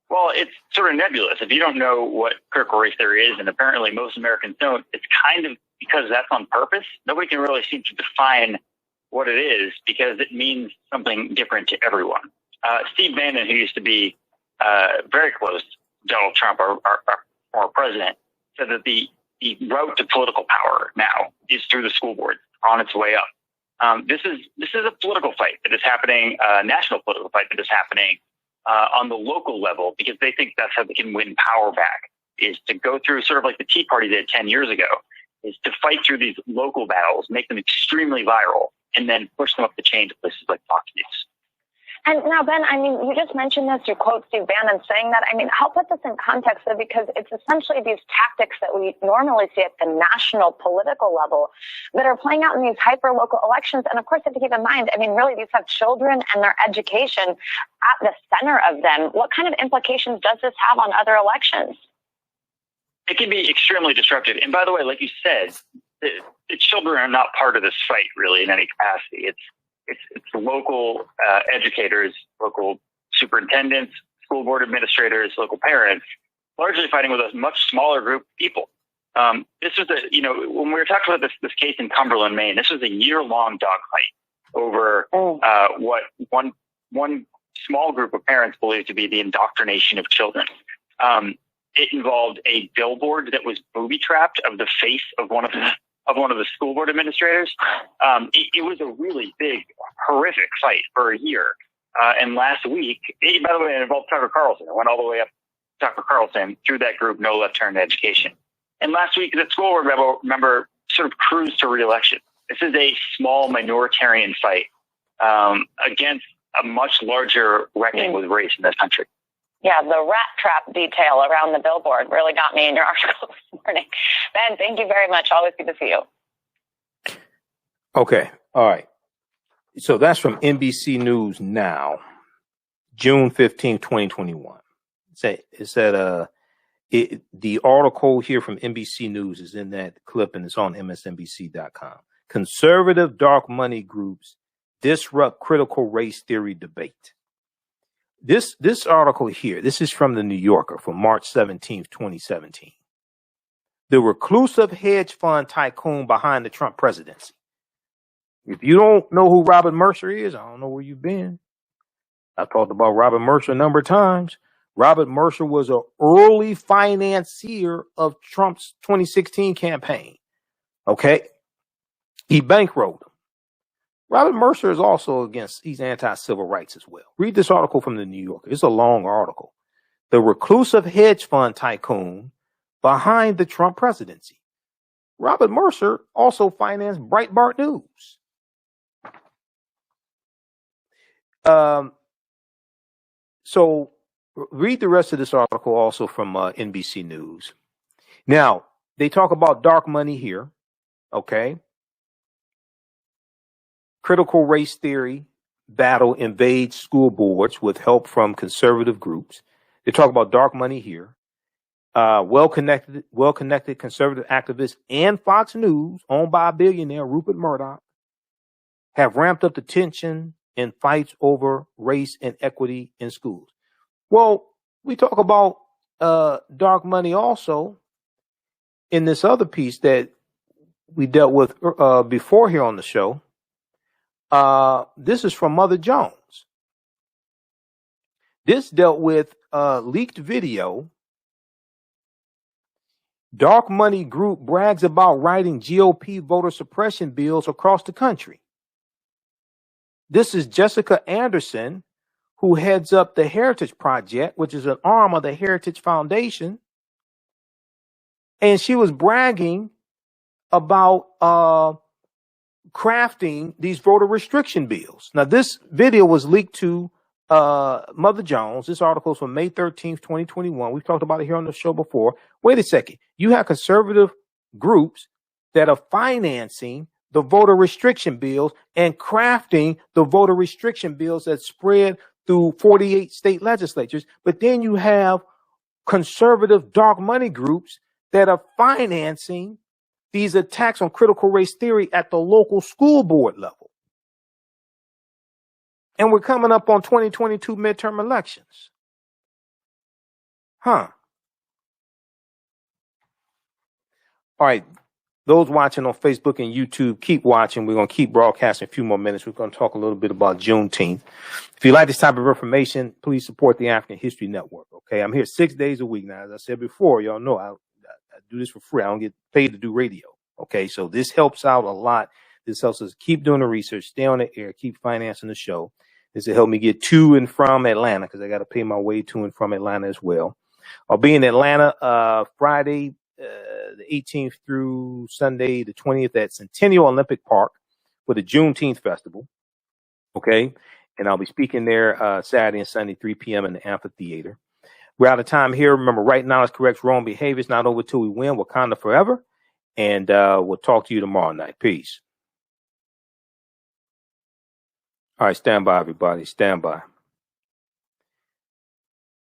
Well, it's sort of nebulous. If you don't know what critical race theory is, and apparently most Americans don't, it's kind of because that's on purpose. Nobody can really seem to define what it is because it means something different to everyone. Steve Bannon, who used to be very close to Donald Trump, our former president, said that the route to political power now is through the school board, on its way up. This is a political fight that is happening, a national political fight that is happening on the local level, because they think that's how they can win power back, is to go through sort of like the Tea Party did 10 years ago, is to fight through these local battles, make them extremely viral, and then push them up the chain to places like Fox News. And now, Ben, I mean, you just mentioned this, you quote Steve Bannon saying that. I mean, help put this in context, though, because it's essentially these tactics that we normally see at the national political level that are playing out in these hyper-local elections. And of course, you have to keep in mind, I mean, really, these have children and their education at the center of them. What kind of implications does this have on other elections? It can be extremely disruptive. And by the way, like you said, the children are not part of this fight, really, in any capacity. It's local educators, local superintendents, school board administrators, local parents, largely fighting with a much smaller group of people. This was when we were talking about this case in Cumberland, Maine, this was a year-long dogfight over what one small group of parents believed to be the indoctrination of children. It involved a billboard that was booby-trapped of the face of one of the school board administrators. It was a really big, horrific fight for a year. And last week, by the way, it involved Tucker Carlson. It went all the way up to Tucker Carlson through that group, No Left Turn to Education. And last week, the school board member sort of cruised to re-election. This is a small minoritarian fight against a much larger reckoning with race in this country. Yeah, the rat trap detail around the billboard really got me in your article this morning. Ben, thank you very much. Always good to see you. Okay. All right. So that's from NBC News Now, June 15, 2021. It said the article here from NBC News is in that clip, and it's on MSNBC.com. Conservative dark money groups disrupt critical race theory debate. This article here, this is from the New Yorker from March 17th, 2017. The reclusive hedge fund tycoon behind the Trump presidency. If you don't know who Robert Mercer is, I don't know where you've been. I've talked about Robert Mercer a number of times. Robert Mercer was an early financier of Trump's 2016 campaign. Okay? He bankrolled him. Robert Mercer is also he's anti-civil rights as well. Read this article from the New Yorker. It's a long article. The reclusive hedge fund tycoon behind the Trump presidency. Robert Mercer also financed Breitbart News. So read the rest of this article also from NBC News. Now, they talk about dark money here. Okay. Critical race theory battle invades school boards with help from conservative groups. They talk about dark money here. Well-connected conservative activists and Fox News, owned by a billionaire, Rupert Murdoch, have ramped up the tension in fights over race and equity in schools. Well, we talk about dark money also in this other piece that we dealt with before here on the show. This is from Mother Jones. This dealt with leaked video. Dark money group brags about writing GOP voter suppression bills across the country. This is Jessica Anderson, who heads up the Heritage Project, which is an arm of the Heritage Foundation. And she was bragging about crafting these voter restriction bills. Now, this video was leaked to Mother Jones. This article is from May 13th, 2021. We've talked about it here on the show before. Wait a second. You have conservative groups that are financing the voter restriction bills and crafting the voter restriction bills that spread through 48 state legislatures. But then you have conservative dark money groups that are financing these attacks on critical race theory at the local school board level. And we're coming up on 2022 midterm elections. All right. Those watching on Facebook and YouTube, keep watching. We're going to keep broadcasting a few more minutes. We're going to talk a little bit about Juneteenth. If you like this type of information, please support the African History Network. Okay. I'm here 6 days a week now. As I said before, y'all know I do this for free. I don't get paid to do radio. Okay. So this helps out a lot. This helps us keep doing the research, stay on the air, keep financing the show. This will help me get to and from Atlanta because I got to pay my way to and from Atlanta as well. I'll be in Atlanta Friday, the 18th through Sunday, the 20th at Centennial Olympic Park for the Juneteenth Festival. Okay. And I'll be speaking there Saturday and Sunday, 3 p.m. in the amphitheater. We're out of time here. Remember, right now is correct wrong behavior. It's not over till we win. Wakanda forever. And we'll talk to you tomorrow night. Peace. All right, stand by, everybody. Stand by.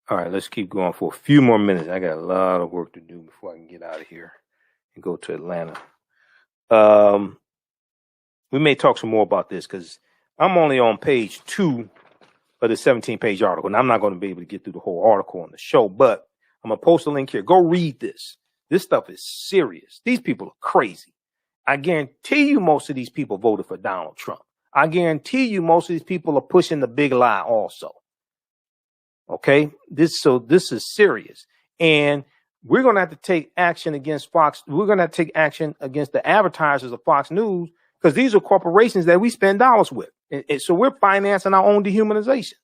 All right, let's keep going for a few more minutes. I got a lot of work to do before I can get out of here and go to Atlanta. We may talk some more about this because I'm only on page 2 of the 17-page article, and I'm not going to be able to get through the whole article on the show, but I'm going to post a link here. Go read this. This stuff is serious. These people are crazy. I guarantee you most of these people voted for Donald Trump. I guarantee you most of these people are pushing the big lie also. Okay? This is serious. And we're going to have to take action against Fox. We're going to have to take action against the advertisers of Fox News because these are corporations that we spend dollars with. And so we're financing our own dehumanization.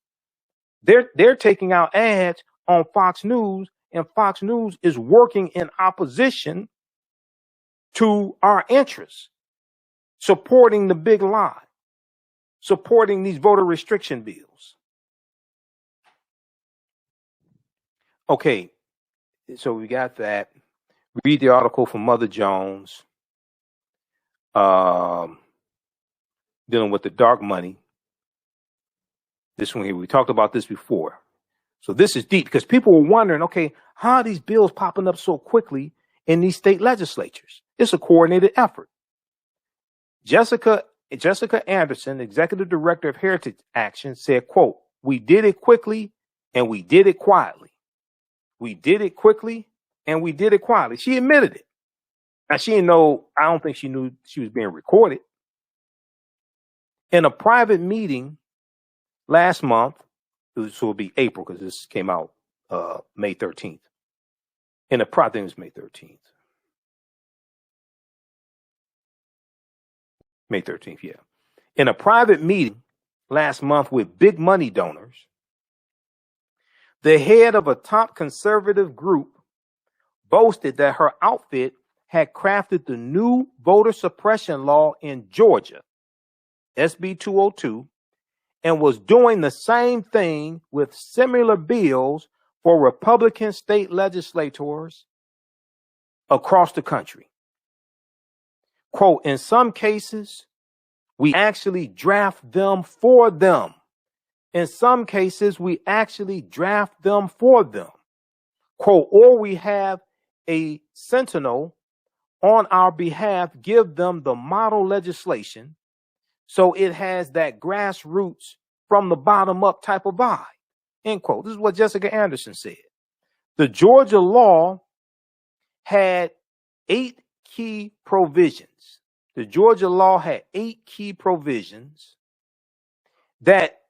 They're taking out ads on Fox News, and Fox News is working in opposition to our interests, supporting the big lie, supporting these voter restriction bills. Okay, so we got that. Read the article from Mother Jones, dealing with the dark money. This one here, we talked about this before. So this is deep because people were wondering, okay, how are these bills popping up so quickly in these state legislatures? It's a coordinated effort. Jessica Anderson, executive director of Heritage Action, said, quote, "We did it quickly and we did it quietly. We did it quickly and we did it quietly." She admitted it. Now, she didn't know, I don't think she knew she was being recorded. In a private meeting last month, so it'll be April because this came out May 13th. I think it was May 13th. May 13th, yeah. In a private meeting last month with big money donors, the head of a top conservative group boasted that her outfit had crafted the new voter suppression law in Georgia, SB 202, and was doing the same thing with similar bills for Republican state legislators across the country. Quote, "In some cases, we actually draft them for them. In some cases, we actually draft them for them. Quote, or we have a sentinel on our behalf give them the model legislation so it has that grassroots from the bottom up type of vibe." End quote. This is what Jessica Anderson said. The Georgia law had 8 key provisions. The Georgia law had 8 key provisions that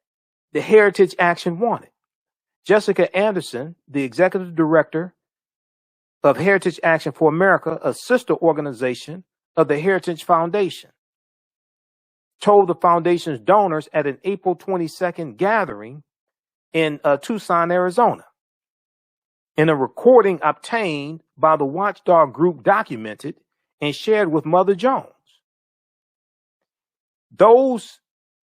the Heritage Action wanted. Jessica Anderson, the executive director of Heritage Action for America, a sister organization of the Heritage Foundation, told the foundation's donors at an April 22nd gathering in Tucson, Arizona. In a recording obtained by the watchdog group documented and shared with Mother Jones. Those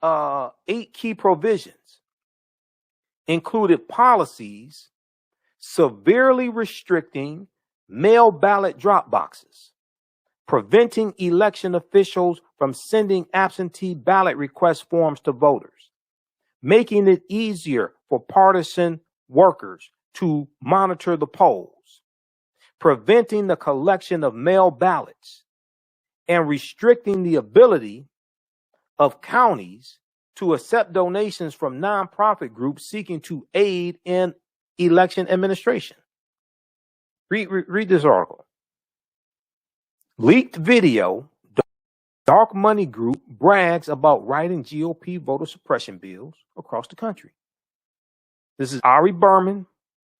8 key provisions included policies severely restricting mail ballot drop boxes, preventing election officials from sending absentee ballot request forms to voters, making it easier for partisan workers to monitor the polls, preventing the collection of mail ballots, and restricting the ability of counties to accept donations from nonprofit groups seeking to aid in election administration. Read this article. Leaked video, dark money group brags about writing GOP voter suppression bills across the country. This is Ari Berman.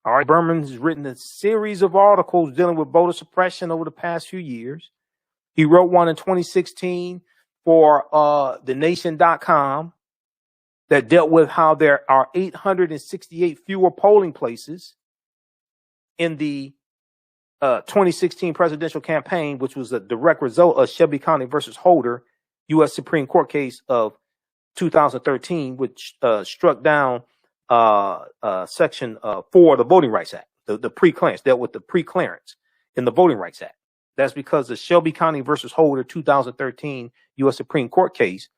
Ari Berman has written a series of articles dealing with voter suppression over the past few years. He wrote one in 2016 for thenation.com that dealt with how there are 868 fewer polling places in the 2016 presidential campaign, which was a direct result of Shelby County versus Holder, U.S. Supreme Court case of 2013, which struck down Section 4 of the Voting Rights Act, the pre-clearance, dealt with the pre-clearance in the Voting Rights Act. That's because the Shelby County versus Holder 2013 U.S. Supreme Court case,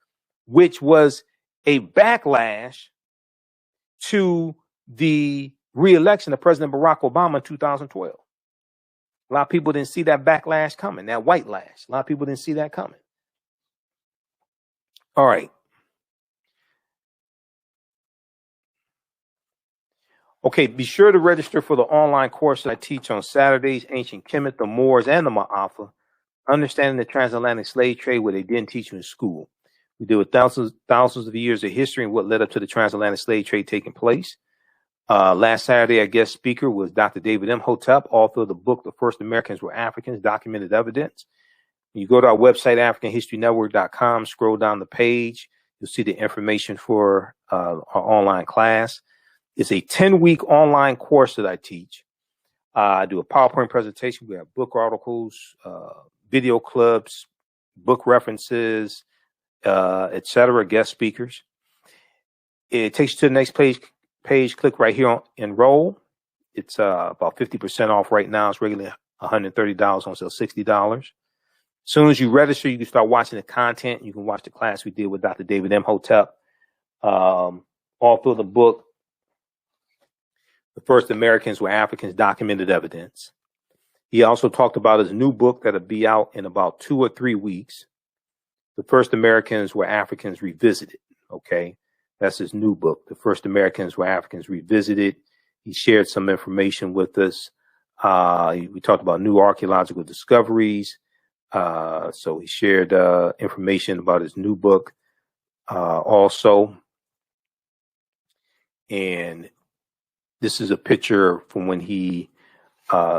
which was a backlash to the re-election of President Barack Obama in 2012. A lot of people didn't see that backlash coming, that white lash. A lot of people didn't see that coming. All right. Okay, be sure to register for the online course that I teach on Saturdays, Ancient Kemet, the Moors, and the Maafa, Understanding the Transatlantic Slave Trade, where they didn't teach you in school. We deal with thousands of years of history and what led up to the transatlantic slave trade taking place. Last Saturday, our guest speaker was Dr. David Imhotep, author of the book, The First Americans Were Africans, Documented Evidence. When you go to our website, AfricanHistoryNetwork.com, scroll down the page, you'll see the information for our online class. It's a 10-week online course that I teach. I do a PowerPoint presentation. We have book articles, video clips, book references, etc., guest speakers. It takes you to the next page. Click right here on enroll. It's about 50% off right now. It's regularly $130, on sale $60. As soon as you register, you can start watching the content. You can watch the class we did with Dr. David Imhotep, author of the book, The First Americans Were Africans, Documented Evidence. He also talked about his new book that'll be out in about 2 or 3 weeks. The First Americans Were Africans Revisited. Okay. That's his new book. The First Americans Were Africans Revisited. He shared some information with us. We talked about new archaeological discoveries. So he shared information about his new book also. And this is a picture from when he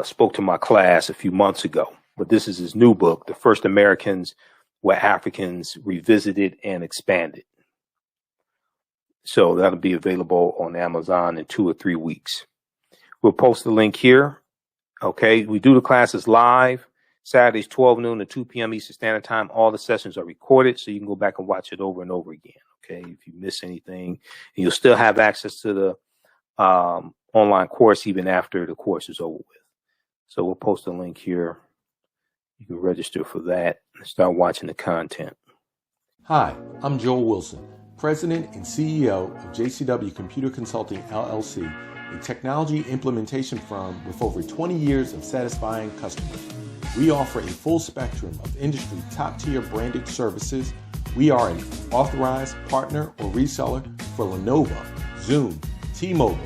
spoke to my class a few months ago. But this is his new book, The First Americans Were Africans Revisited and Expanded. So that'll be available on Amazon in 2 or 3 weeks. We'll post the link here. Okay. We do the classes live Saturdays, 12 noon to 2 p.m. Eastern Standard Time. All the sessions are recorded, so you can go back and watch it over and over again. Okay. If you miss anything, and you'll still have access to the online course even after the course is over with. So we'll post a link here. You can register for that and start watching the content. Hi, I'm Joel Wilson, President and CEO of JCW Computer Consulting, LLC, a technology implementation firm with over 20 years of satisfying customers. We offer a full spectrum of industry top-tier branded services. We are an authorized partner or reseller for Lenovo, Zoom, T-Mobile,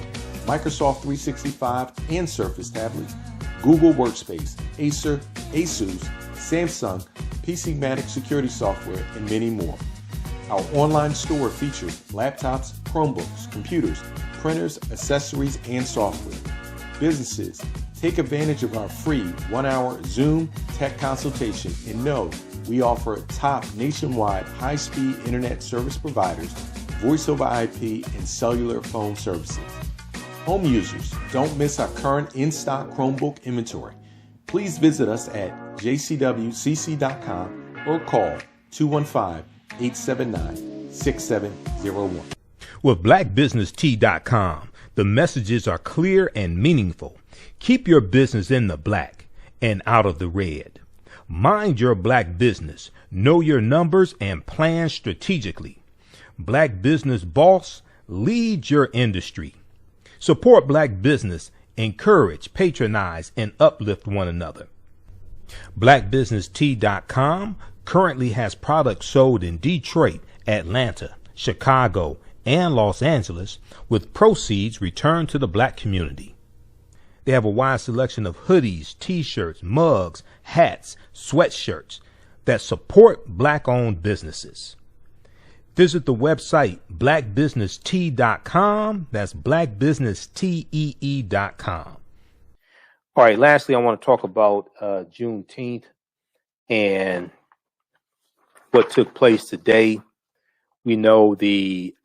Microsoft 365 and Surface tablets, Google Workspace, Acer, Asus, Samsung, PCmatic security software, and many more. Our online store features laptops, Chromebooks, computers, printers, accessories, and software. Businesses, take advantage of our free 1-hour Zoom tech consultation and know we offer top nationwide high-speed internet service providers, voice over IP, and cellular phone services. Home users, don't miss our current in-stock Chromebook inventory. Please visit us at jcwcc.com or call 215-879-6701. With blackbusinesstee.com, the messages are clear and meaningful. Keep your business in the black and out of the red. Mind your black business. Know your numbers and plan strategically. Black Business Boss, lead your industry. Support black business, encourage, patronize, and uplift one another. BlackBusinessTea.com currently has products sold in Detroit, Atlanta, Chicago, and Los Angeles, with proceeds returned to the black community. They have a wide selection of hoodies, t-shirts, mugs, hats, sweatshirts that support black-owned businesses. Visit the website blackbusinesstee.com. That's blackbusinesstee.com. All right. Lastly, I want to talk about Juneteenth and what took place today. We know the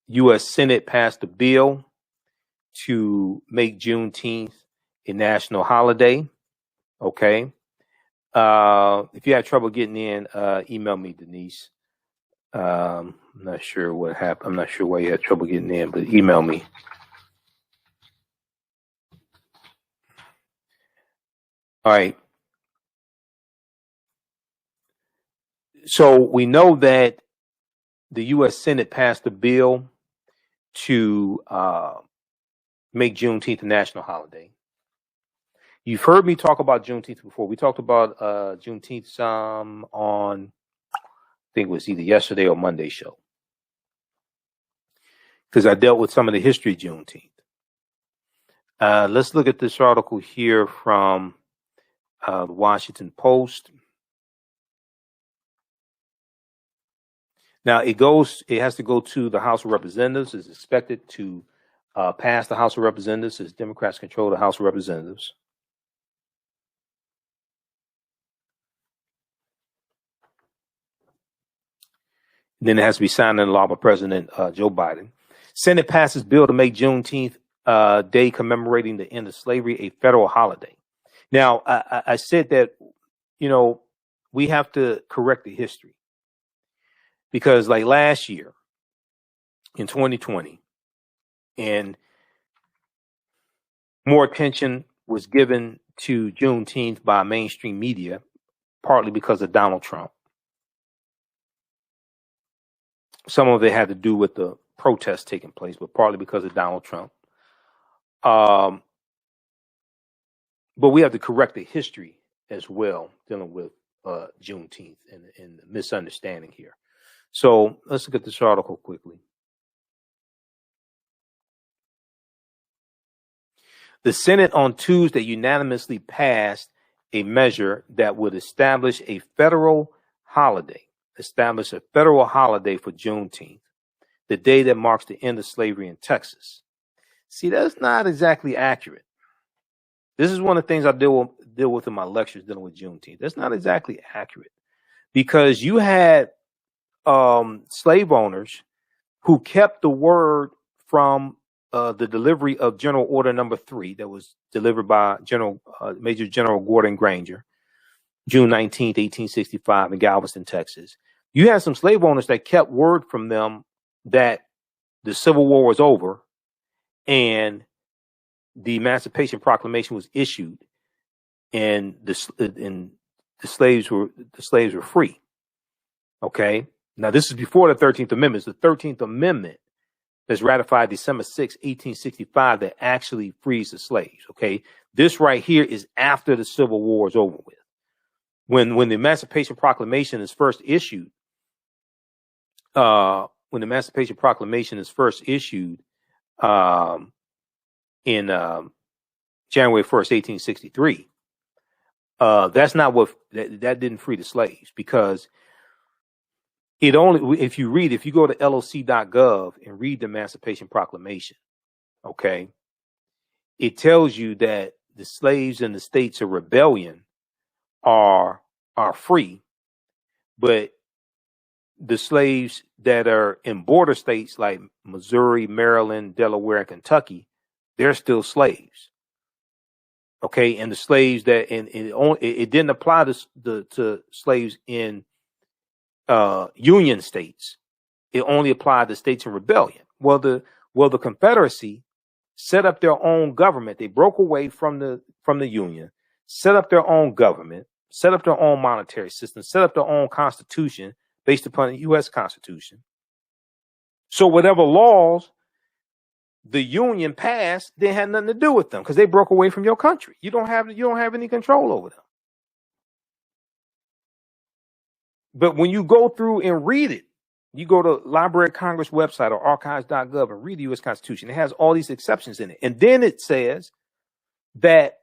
U.S. Senate passed a bill to make Juneteenth a national holiday. Okay. If you had trouble getting in, email me, Denise. I'm not sure what happened. I'm not sure why you had trouble getting in, but email me. All right. So we know that the U.S. Senate passed a bill to make Juneteenth a national holiday. You've heard me talk about Juneteenth before. We talked about Juneteenth some on, I think it was either yesterday or Monday show, because I dealt with some of the history of Juneteenth. Let's look at this article here from the Washington Post. Now it has to go to the House of Representatives. It's expected to pass the House of Representatives as Democrats control the House of Representatives. Then it has to be signed into law by President Joe Biden. Senate passes bill to make Juneteenth Day commemorating the end of slavery a federal holiday. Now, I said that, we have to correct the history. Because like last year, in 2020, and more attention was given to Juneteenth by mainstream media, partly because of Donald Trump. Some of it had to do with the protests taking place, but partly because of Donald Trump. But we have to correct the history as well, dealing with Juneteenth and the misunderstanding here. So let's look at this article quickly. The Senate on Tuesday unanimously passed a measure that would establish a federal holiday for Juneteenth, the day that marks the end of slavery in Texas. See, that's not exactly accurate. This is one of the things I deal with in my lectures dealing with Juneteenth. That's not exactly accurate, because you had slave owners who kept the word from the delivery of General Order Number 3 that was delivered by Major General Gordon Granger, June 19th, 1865 in Galveston, Texas. You had some slave owners that kept word from them that the Civil War was over and the Emancipation Proclamation was issued, and the slaves were free. Okay. Now this is before the 13th Amendment. It's the 13th Amendment that's ratified December 6, 1865, that actually frees the slaves. Okay. This right here is after the Civil War is over with. When the Emancipation Proclamation is first issued, in January 1st, 1863, that's not what that didn't free the slaves, because it only, if you go to loc.gov and read the Emancipation Proclamation, okay, it tells you that the slaves in the states of rebellion are free, but the slaves that are in border states like Missouri, Maryland, Delaware, and Kentucky, they're still slaves. Okay, and the slaves that it didn't apply to slaves in Union states. It only applied to states in rebellion. Well, the Confederacy set up their own government. They broke away from the Union, set up their own government, set up their own monetary system, set up their own constitution based upon the U.S. Constitution. So whatever laws the Union passed, they had nothing to do with them, because they broke away from your country. You don't have any control over them. But when you go through and read it, you go to Library of Congress website or archives.gov and read the U.S. Constitution. It has all these exceptions in it. And then it says that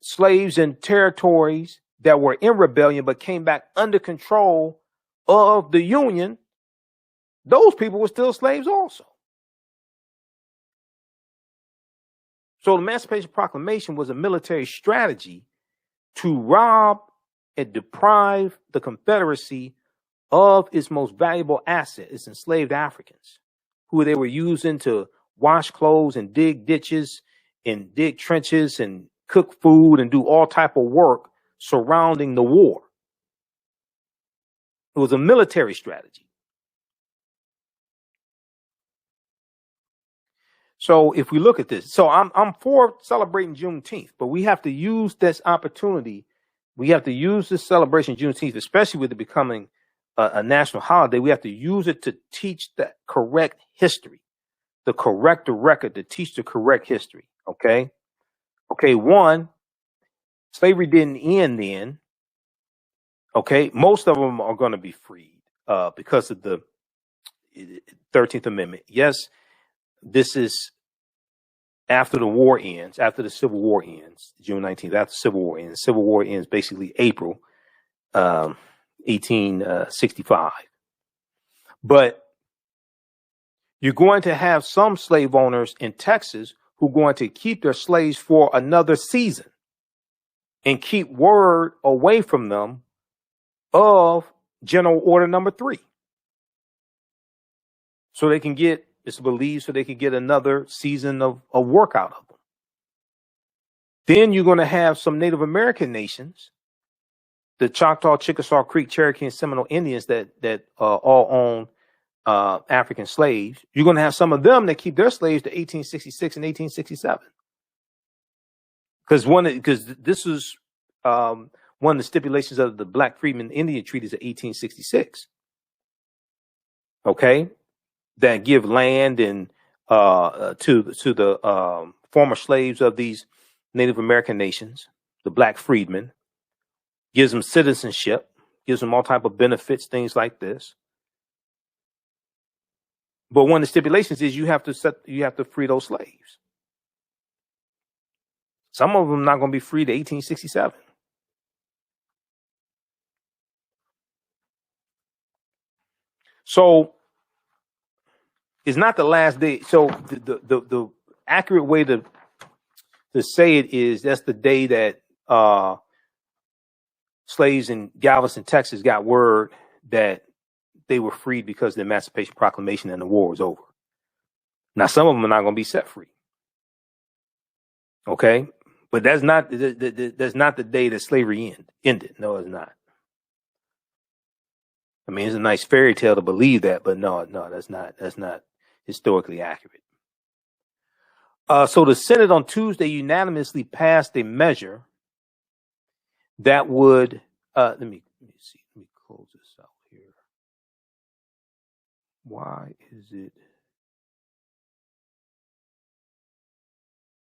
slaves in territories that were in rebellion but came back under control of the Union, those people were still slaves also. So the Emancipation Proclamation was a military strategy to rob it deprived the Confederacy of its most valuable asset, its enslaved Africans, who they were using to wash clothes and dig ditches and dig trenches and cook food and do all type of work surrounding the war. It was a military strategy. So if we look at this, so I'm for celebrating Juneteenth, but we have to use this opportunity. We have to use this celebration Juneteenth, especially with it becoming a national holiday. We have to use it to teach the correct history, the correct record, to teach the correct history. Okay. Okay. One, slavery didn't end then. Okay. Most of them are going to be freed because of the 13th Amendment. Yes. This is after the war ends, after the Civil War ends, June 19th, after the Civil War ends. Civil War ends basically April 1865. But you're going to have some slave owners in Texas who are going to keep their slaves for another season and keep word away from them of General Order Number 3. So they can get, it's believed, so they can get another season of work out of them. Then you're going to have some Native American nations, the Choctaw, Chickasaw, Creek, Cherokee, and Seminole Indians that all own African slaves. You're going to have some of them that keep their slaves to 1866 and 1867. Because this is one of the stipulations of the Black Freedmen Indian Treaties of 1866. Okay. That give land and to the former slaves of these Native American nations, the Black freedmen, gives them citizenship, gives them all type of benefits, things like this. But one of the stipulations is you have to free those slaves. Some of them not going to be free to 1867. So it's not the last day. So the accurate way to say it is that's the day that slaves in Galveston, Texas got word that they were freed because of the Emancipation Proclamation and the war was over. Now, some of them are not going to be set free. Okay. But that's not the day that slavery ended. No, it's not. I mean, it's a nice fairy tale to believe that, but no, that's not historically accurate. So the Senate on Tuesday unanimously passed a measure that would, let me see, let me close this out here. Why is it?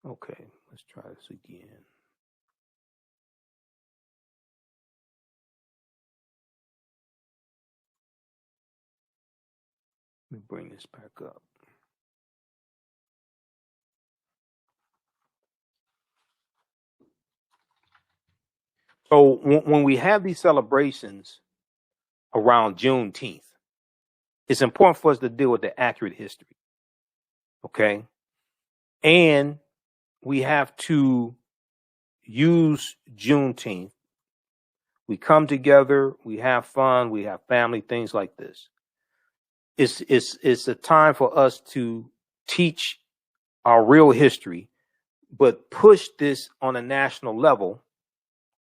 Okay, let's try this again. Let me bring this back up. So when we have these celebrations around Juneteenth, it's important for us to deal with the accurate history. Okay. And we have to use Juneteenth. We come together, we have fun, we have family, things like this. It's a time for us to teach our real history, but push this on a national level.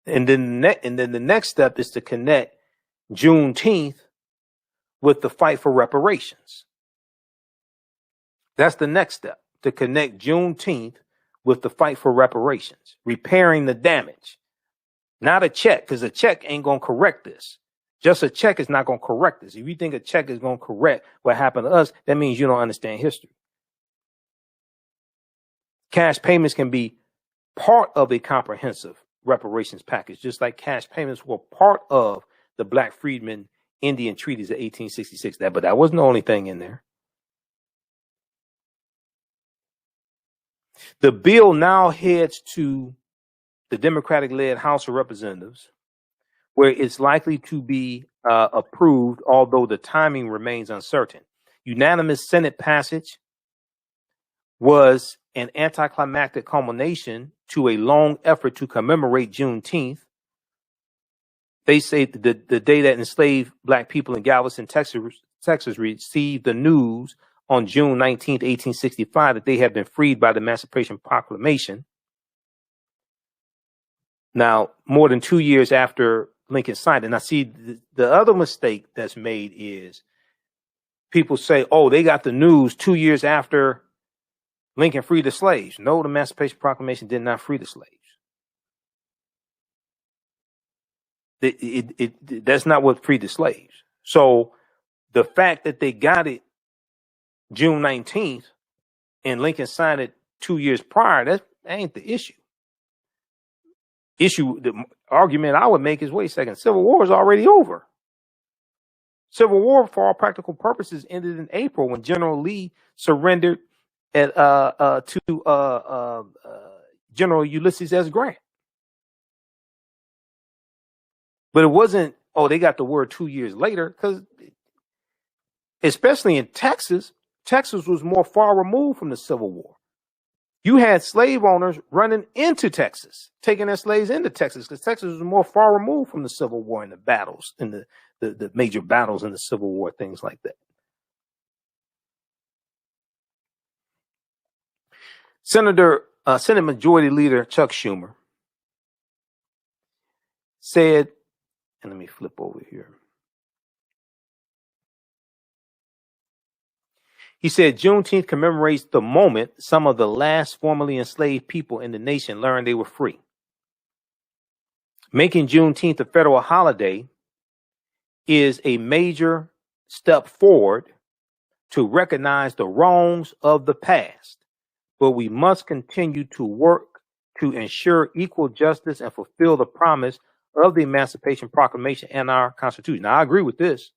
And then the next step is to connect Juneteenth with the fight for reparations. That's the next step, to connect Juneteenth with the fight for reparations, repairing the damage. Not a check, because a check ain't going to correct this. Just a check is not going to correct this. If you think a check is going to correct what happened to us, that means you don't understand history. Cash payments can be part of a comprehensive reparations package, just like cash payments were part of the Black Freedmen Indian Treaties of 1866. But that wasn't the only thing in there. The bill now heads to the Democratic-led House of Representatives, where it's likely to be approved, although the timing remains uncertain. Unanimous Senate passage was an anticlimactic culmination to a long effort to commemorate Juneteenth, They say the day that enslaved black people in Galveston, Texas received the news on June 19th, 1865, that they had been freed by the Emancipation Proclamation. Now, more than 2 years after Lincoln signed it. Now, see, the other mistake that's made is people say, oh, they got the news 2 years after Lincoln freed the slaves. No, the Emancipation Proclamation did not free the slaves. That's not what freed the slaves. So the fact that they got it June 19th and Lincoln signed it 2 years prior, that ain't the issue. The argument I would make is, wait a second, Civil War is already over. Civil War, for all practical purposes, ended in April when General Lee surrendered to General Ulysses S. Grant. But it wasn't, oh, they got the word 2 years later, because especially in Texas, Texas was more far removed from the Civil War. You had slave owners running into Texas, taking their slaves into Texas, because Texas was more far removed from the Civil War and the battles and the major battles in the Civil War, things like that. Senate Majority Leader Chuck Schumer said, and let me flip over here. He said Juneteenth commemorates the moment some of the last formerly enslaved people in the nation learned they were free. Making Juneteenth a federal holiday is a major step forward to recognize the wrongs of the past, but we must continue to work to ensure equal justice and fulfill the promise of the Emancipation Proclamation and our Constitution. Now, I agree with this.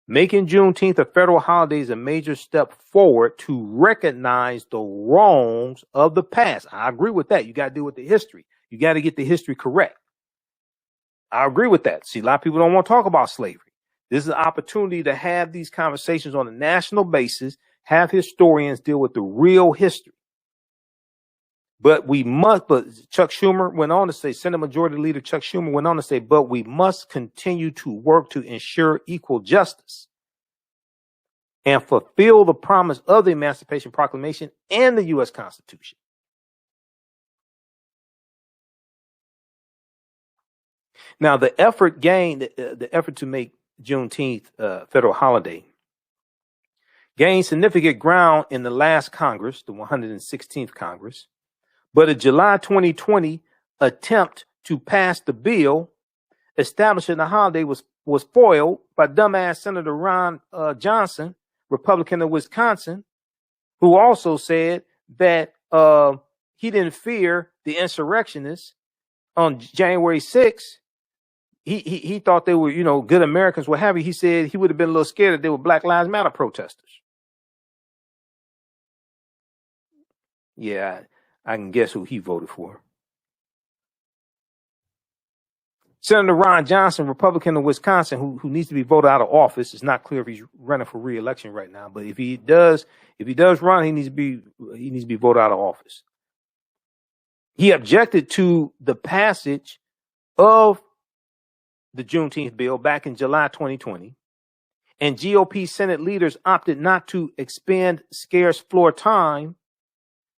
Making Juneteenth a federal holiday is a major step forward to recognize the wrongs of the past. I agree with that. You got to deal with the history. You got to get the history correct. I agree with that. See, a lot of people don't want to talk about slavery. This is an opportunity to have these conversations on a national basis, have historians deal with the real history. But Chuck Schumer went on to say, Senate Majority Leader Chuck Schumer went on to say, but we must continue to work to ensure equal justice and fulfill the promise of the Emancipation Proclamation and the U.S. Constitution. Now, the effort to make Juneteenth a federal holiday gained significant ground in the last Congress, the 116th Congress. But a July 2020 attempt to pass the bill establishing the holiday was foiled by dumbass Senator Ron Johnson, Republican of Wisconsin, who also said that he didn't fear the insurrectionists on January 6th. He thought they were, good Americans, what have you. He said he would have been a little scared that they were Black Lives Matter protesters. Yeah, I can guess who he voted for. Senator Ron Johnson, Republican of Wisconsin, who needs to be voted out of office. It's not clear if he's running for re-election right now, but if he does run, he needs to be voted out of office. He objected to the passage of the Juneteenth bill back in July 2020, and GOP Senate leaders opted not to expend scarce floor time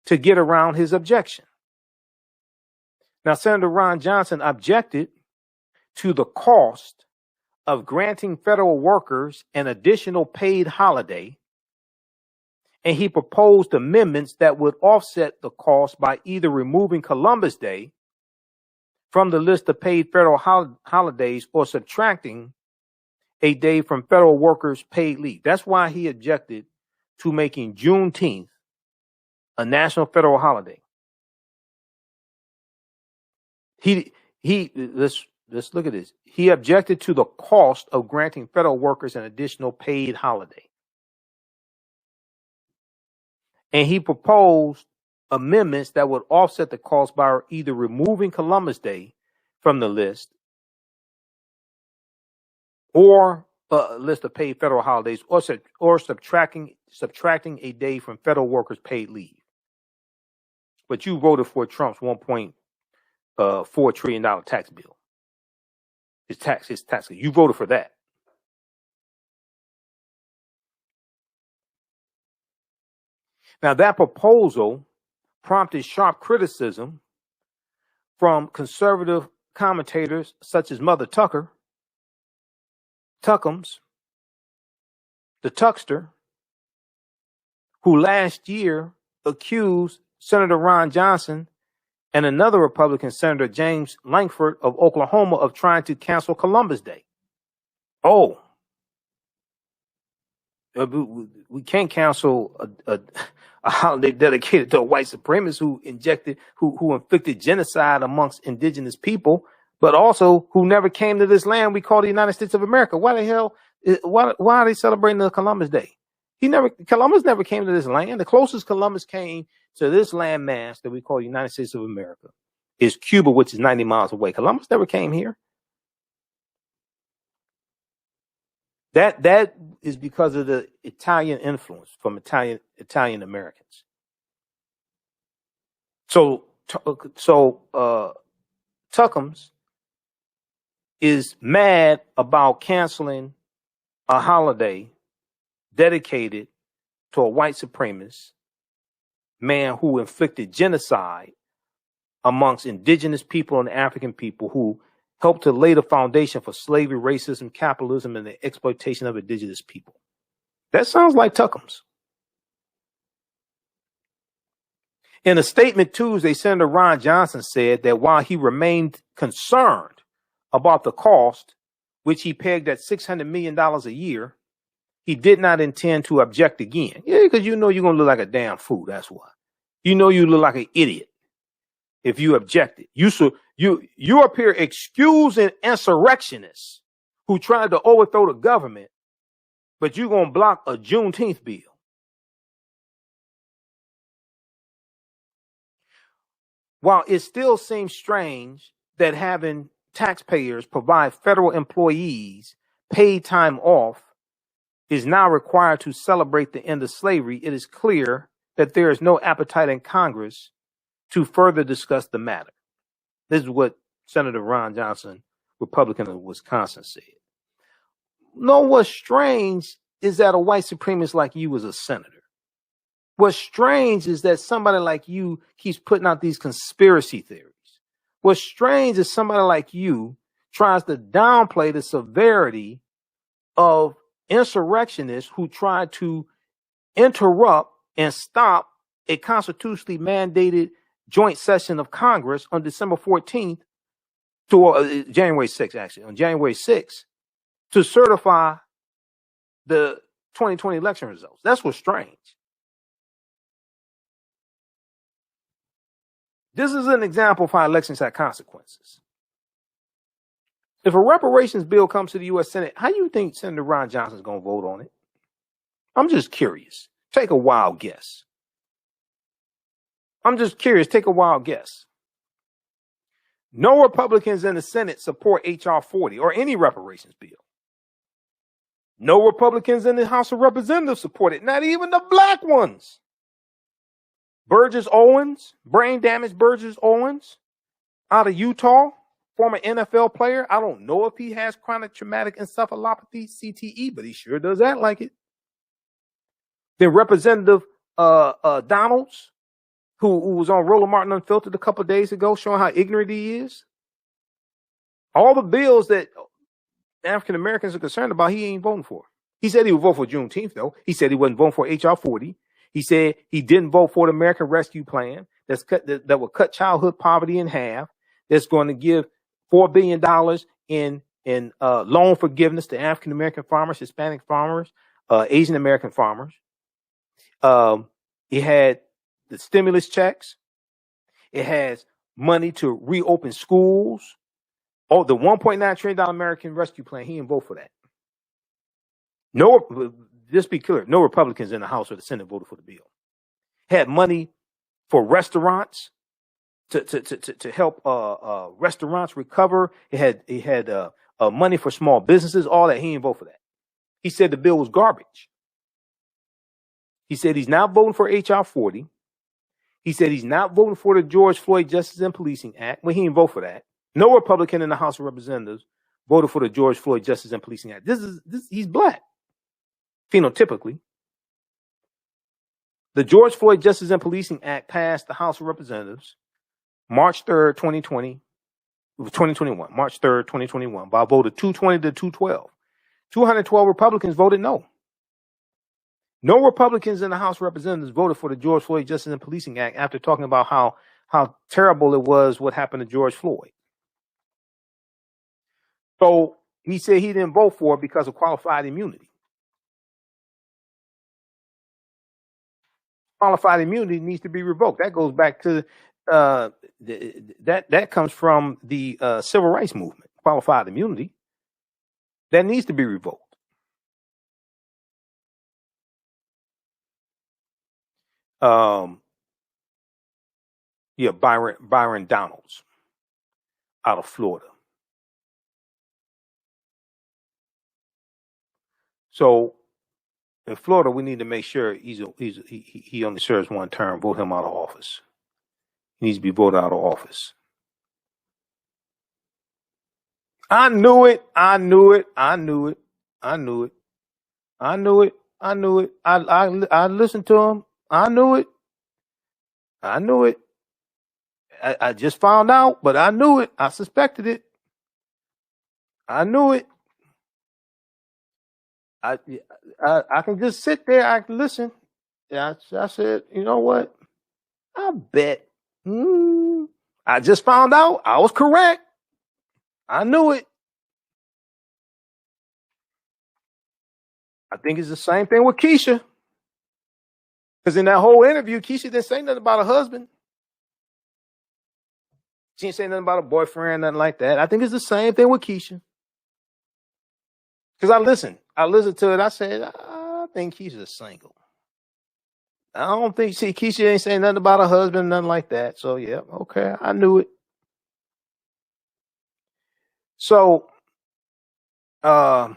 to get around his objection. Now, Senator Ron Johnson objected to the cost of granting federal workers an additional paid holiday, and he proposed amendments that would offset the cost by either removing Columbus Day from the list of paid federal holidays or subtracting a day from federal workers' paid leave. That's why he objected to making Juneteenth a national federal holiday. Let's look at this. He objected to the cost of granting federal workers an additional paid holiday. And he proposed amendments that would offset the cost by either removing Columbus Day from the list or a list of paid federal holidays or subtracting a day from federal workers' paid leave. But you voted for Trump's $1.4 trillion tax bill. His tax. You voted for that. Now, that proposal prompted sharp criticism from conservative commentators such as Mother Tucker, Tuckums, the Tuckster, who last year accused Senator Ron Johnson and another Republican, Senator James Lankford of Oklahoma, of trying to cancel Columbus Day. Oh, we can't cancel a holiday dedicated to a white supremacist who inflicted genocide amongst indigenous people, but also who never came to this land we call the United States of America. Why the hell? Why are they celebrating the Columbus Day? Columbus never came to this land. The closest Columbus came to this land mass that we call the United States of America is Cuba, which is 90 miles away. Columbus never came here. That is because of the Italian influence from Italian Americans. So Tuckums is mad about canceling a holiday dedicated to a white supremacist man who inflicted genocide amongst indigenous people and African people, who helped to lay the foundation for slavery, racism, capitalism, and the exploitation of indigenous people. That sounds like Tuckums. In a statement Tuesday, Senator Ron Johnson said that while he remained concerned about the cost, which he pegged at $600 million a year, he did not intend to object again. Yeah, because you know you're going to look like a damn fool. That's why. You know you look like an idiot if you objected. You up here excusing insurrectionists who tried to overthrow the government, but you're going to block a Juneteenth bill. While it still seems strange that having taxpayers provide federal employees paid time off is now required to celebrate the end of slavery, it is clear that there is no appetite in Congress to further discuss the matter. This is what Senator Ron Johnson, Republican of Wisconsin, said. No, what's strange is that a white supremacist like you is a senator. What's strange is that somebody like you keeps putting out these conspiracy theories. What's strange is somebody like you tries to downplay the severity of insurrectionists who try to interrupt and stop a constitutionally mandated joint session of Congress on December 14th to January 6th, actually, on January 6th, to certify the 2020 election results. That's what's strange. This is an example of how elections have consequences. If a reparations bill comes to the U.S. Senate, how do you think Senator Ron Johnson is going to vote on it? I'm just curious. Take a wild guess. Take a wild guess. No Republicans in the Senate support H.R. 40 or any reparations bill. No Republicans in the House of Representatives support it, not even the black ones. Burgess Owens, brain damaged Burgess Owens, out of Utah, former NFL player. I don't know if he has chronic traumatic encephalopathy, CTE, but he sure does act like it. Then Representative Donalds, who was on Roland Martin Unfiltered a couple of days ago, showing how ignorant he is. All the bills that African Americans are concerned about, he ain't voting for. He said he would vote for Juneteenth, though. He said he wasn't voting for H.R. 40. He said he didn't vote for the American Rescue Plan that will cut childhood poverty in half. That's going to give $4 billion in loan forgiveness to African American farmers, Hispanic farmers, Asian American farmers. It had the stimulus checks. It has money to reopen schools. Oh, the $1.9 trillion American Rescue Plan. He didn't vote for that. No. Just be clear, no Republicans in the House or the Senate voted for the bill. Had money for restaurants to help restaurants recover. It had money for small businesses, all that. He didn't vote for that. He said the bill was garbage. He said he's not voting for H.R. 40. He said he's not voting for the George Floyd Justice and Policing Act. Well, he didn't vote for that. No Republican in the House of Representatives voted for the George Floyd Justice and Policing Act. He's black, phenotypically. The George Floyd Justice and Policing Act passed the House of Representatives March 3rd, 2021, March 3rd, 2021, by a vote of 220 to 212. 212 Republicans voted no. No Republicans in the House of Representatives voted for the George Floyd Justice and Policing Act after talking about how terrible it was what happened to George Floyd. So he said he didn't vote for it because of qualified immunity. Qualified immunity needs to be revoked. That goes back to that comes from the civil rights movement. Qualified immunity that needs to be revoked. Byron Donalds out of Florida. So in Florida, we need to make sure he only serves one term. Vote him out of office. He needs to be voted out of office. I knew it. I listened to him. I knew it. I just found out, but I knew it. I suspected it. I knew it. I can just sit there. I can listen. I said, you know what? I bet. I just found out I was correct. I knew it. I think it's the same thing with Keisha. Because in that whole interview, Keisha didn't say nothing about a husband. She didn't say nothing about a boyfriend, nothing like that. I think it's the same thing with Keisha. Because I listened to it. I said, I think Keisha's single. I don't think, Keisha ain't saying nothing about a husband, nothing like that. So, yeah, okay, I knew it. So, go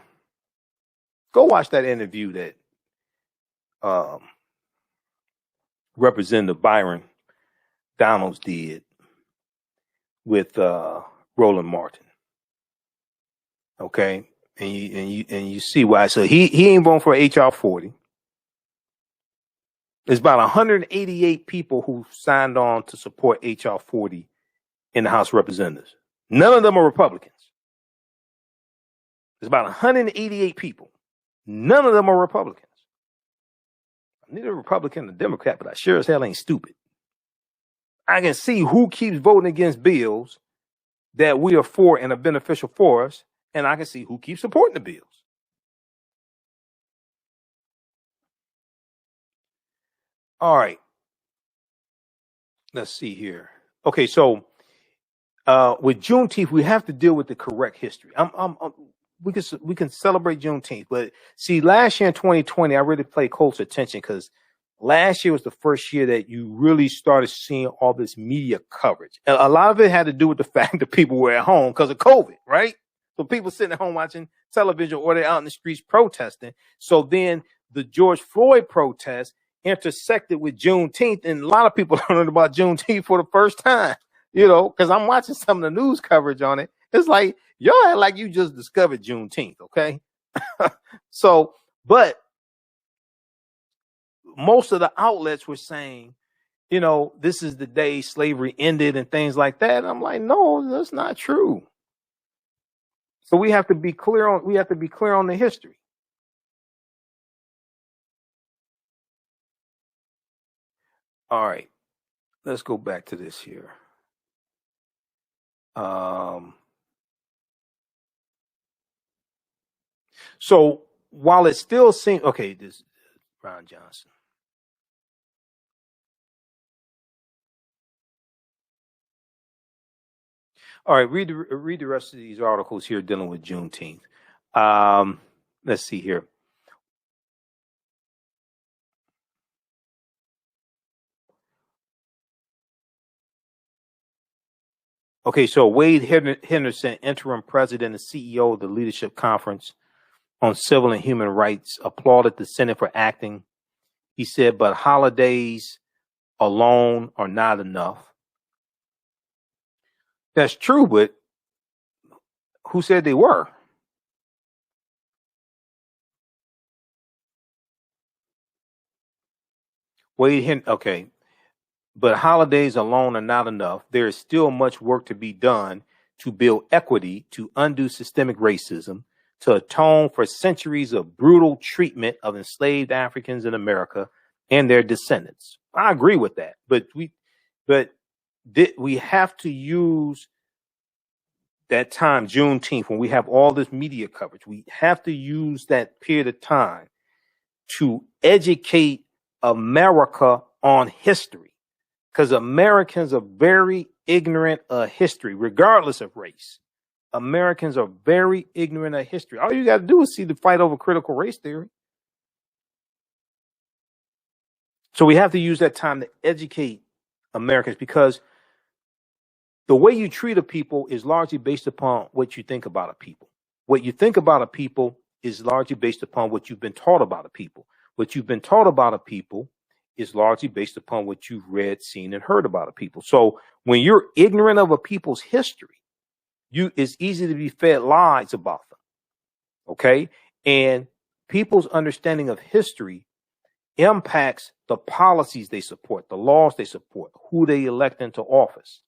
watch that interview that Representative Byron Donalds did with Roland Martin. Okay, and you see why. So he ain't voting for HR 40. There's about 188 people who signed on to support HR 40 in the House of Representatives. None of them are Republicans. There's about 188 people. None of them are Republicans. I'm neither a Republican or Democrat, but I sure as hell ain't stupid. I can see who keeps voting against bills that we are for and are beneficial for us, and I can see who keeps supporting the bills. All right. Let's see here. Okay, so with Juneteenth, we have to deal with the correct history. We can celebrate Juneteenth, but see, last year in 2020, I really paid close attention because last year was the first year that you really started seeing all this media coverage. And a lot of it had to do with the fact that people were at home because of COVID, right? So people sitting at home watching television or they're out in the streets protesting. So then the George Floyd protest intersected with Juneteenth, and a lot of people learned about Juneteenth for the first time, you know, because I'm watching some of the news coverage on it. It's like, y'all act like you just discovered Juneteenth, okay? So, but most of the outlets were saying, you know, this is the day slavery ended and things like that. And I'm like, no, that's not true. So we have to be clear on the history. All right, let's go back to this here. So while it still seems okay, this is Ron Johnson. All right, read the rest of these articles here dealing with Juneteenth. Let's see here. Okay, so Wade Henderson, interim president and CEO of the Leadership Conference on Civil and Human Rights, applauded the Senate for acting. He said, but holidays alone are not enough. That's true, but Who said they were? Okay. But holidays alone are not enough. There is still much work to be done to build equity, to undo systemic racism, to atone for centuries of brutal treatment of enslaved Africans in America and their descendants. I agree with that. But we have to use that time, Juneteenth, when we have all this media coverage. We have to use that period of time to educate America on history. Because Americans are very ignorant of history, regardless of race. Americans are very ignorant of history. All you got to do is see the fight over critical race theory. So we have to use that time to educate Americans, because the way you treat a people is largely based upon what you think about a people. What you think about a people is largely based upon what you've been taught about a people. What you've been taught about a people is largely based upon what you've read, seen, and heard about a people. So when you're ignorant of a people's history, it's easy to be fed lies about them. Okay? And people's understanding of history impacts the policies they support, the laws they support, who they elect into office.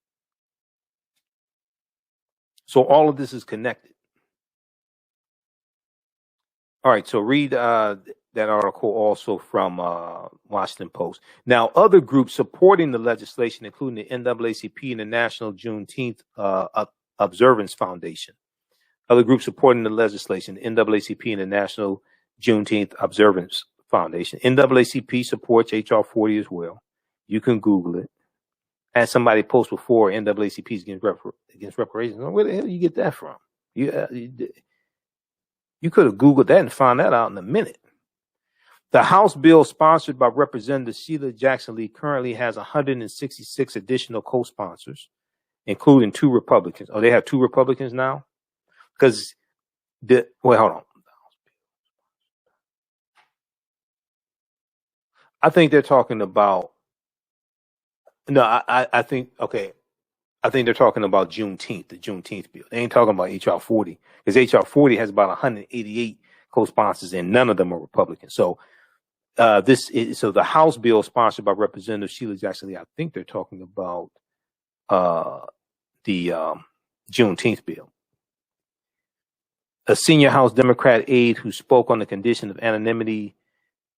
So all of this is connected. All right, so read that article also from Washington Post. Now, other groups supporting the legislation, including the NAACP and the National Juneteenth Observance Foundation. Other groups supporting the legislation, the NAACP and the National Juneteenth Observance Foundation. NAACP supports H.R. 40 as well. You can Google it. Had somebody post before NAACP is against reparations. Where the hell do you get that from? You could have Googled that and found that out in a minute. The House bill sponsored by Representative Sheila Jackson Lee currently has 166 additional co-sponsors, including 2 Republicans. Oh, they have 2 Republicans now? Because hold on. I think they're talking about, I think they're talking about Juneteenth, the Juneteenth bill. They ain't talking about H.R. 40, because H.R. 40 has about 188 co-sponsors and none of them are Republicans. So the House bill sponsored by Representative Sheila Jackson Lee, I think they're talking about the Juneteenth bill. A senior House Democrat aide who spoke on the condition of anonymity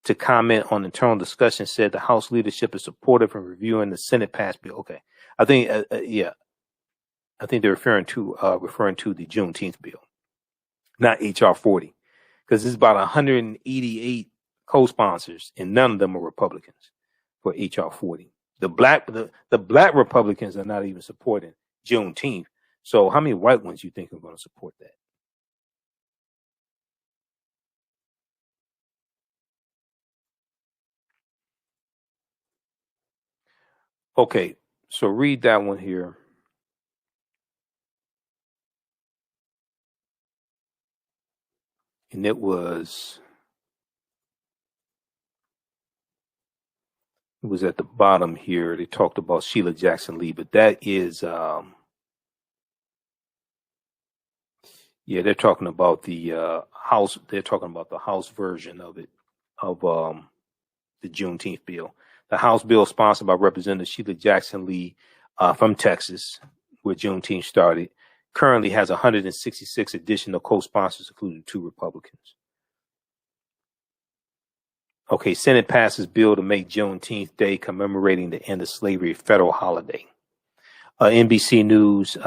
to comment on internal discussion said the House leadership is supportive in reviewing the Senate passed bill. Okay, I think I think they're referring to the Juneteenth bill, not H.R. 40, because it's about 188 co-sponsors and none of them are Republicans for H.R. 40. The black Republicans are not even supporting Juneteenth. So how many white ones you think are going to support that? Okay, so read that one here. And it was at the bottom here. They talked about Sheila Jackson Lee, but that is they're talking about the House. They're talking about the House version of it, of the Juneteenth bill. The House bill sponsored by Representative Sheila Jackson Lee from Texas, where Juneteenth started, currently has 166 additional co-sponsors, including 2 Republicans. Okay, Senate passes bill to make Juneteenth Day commemorating the end of slavery a federal holiday. NBC News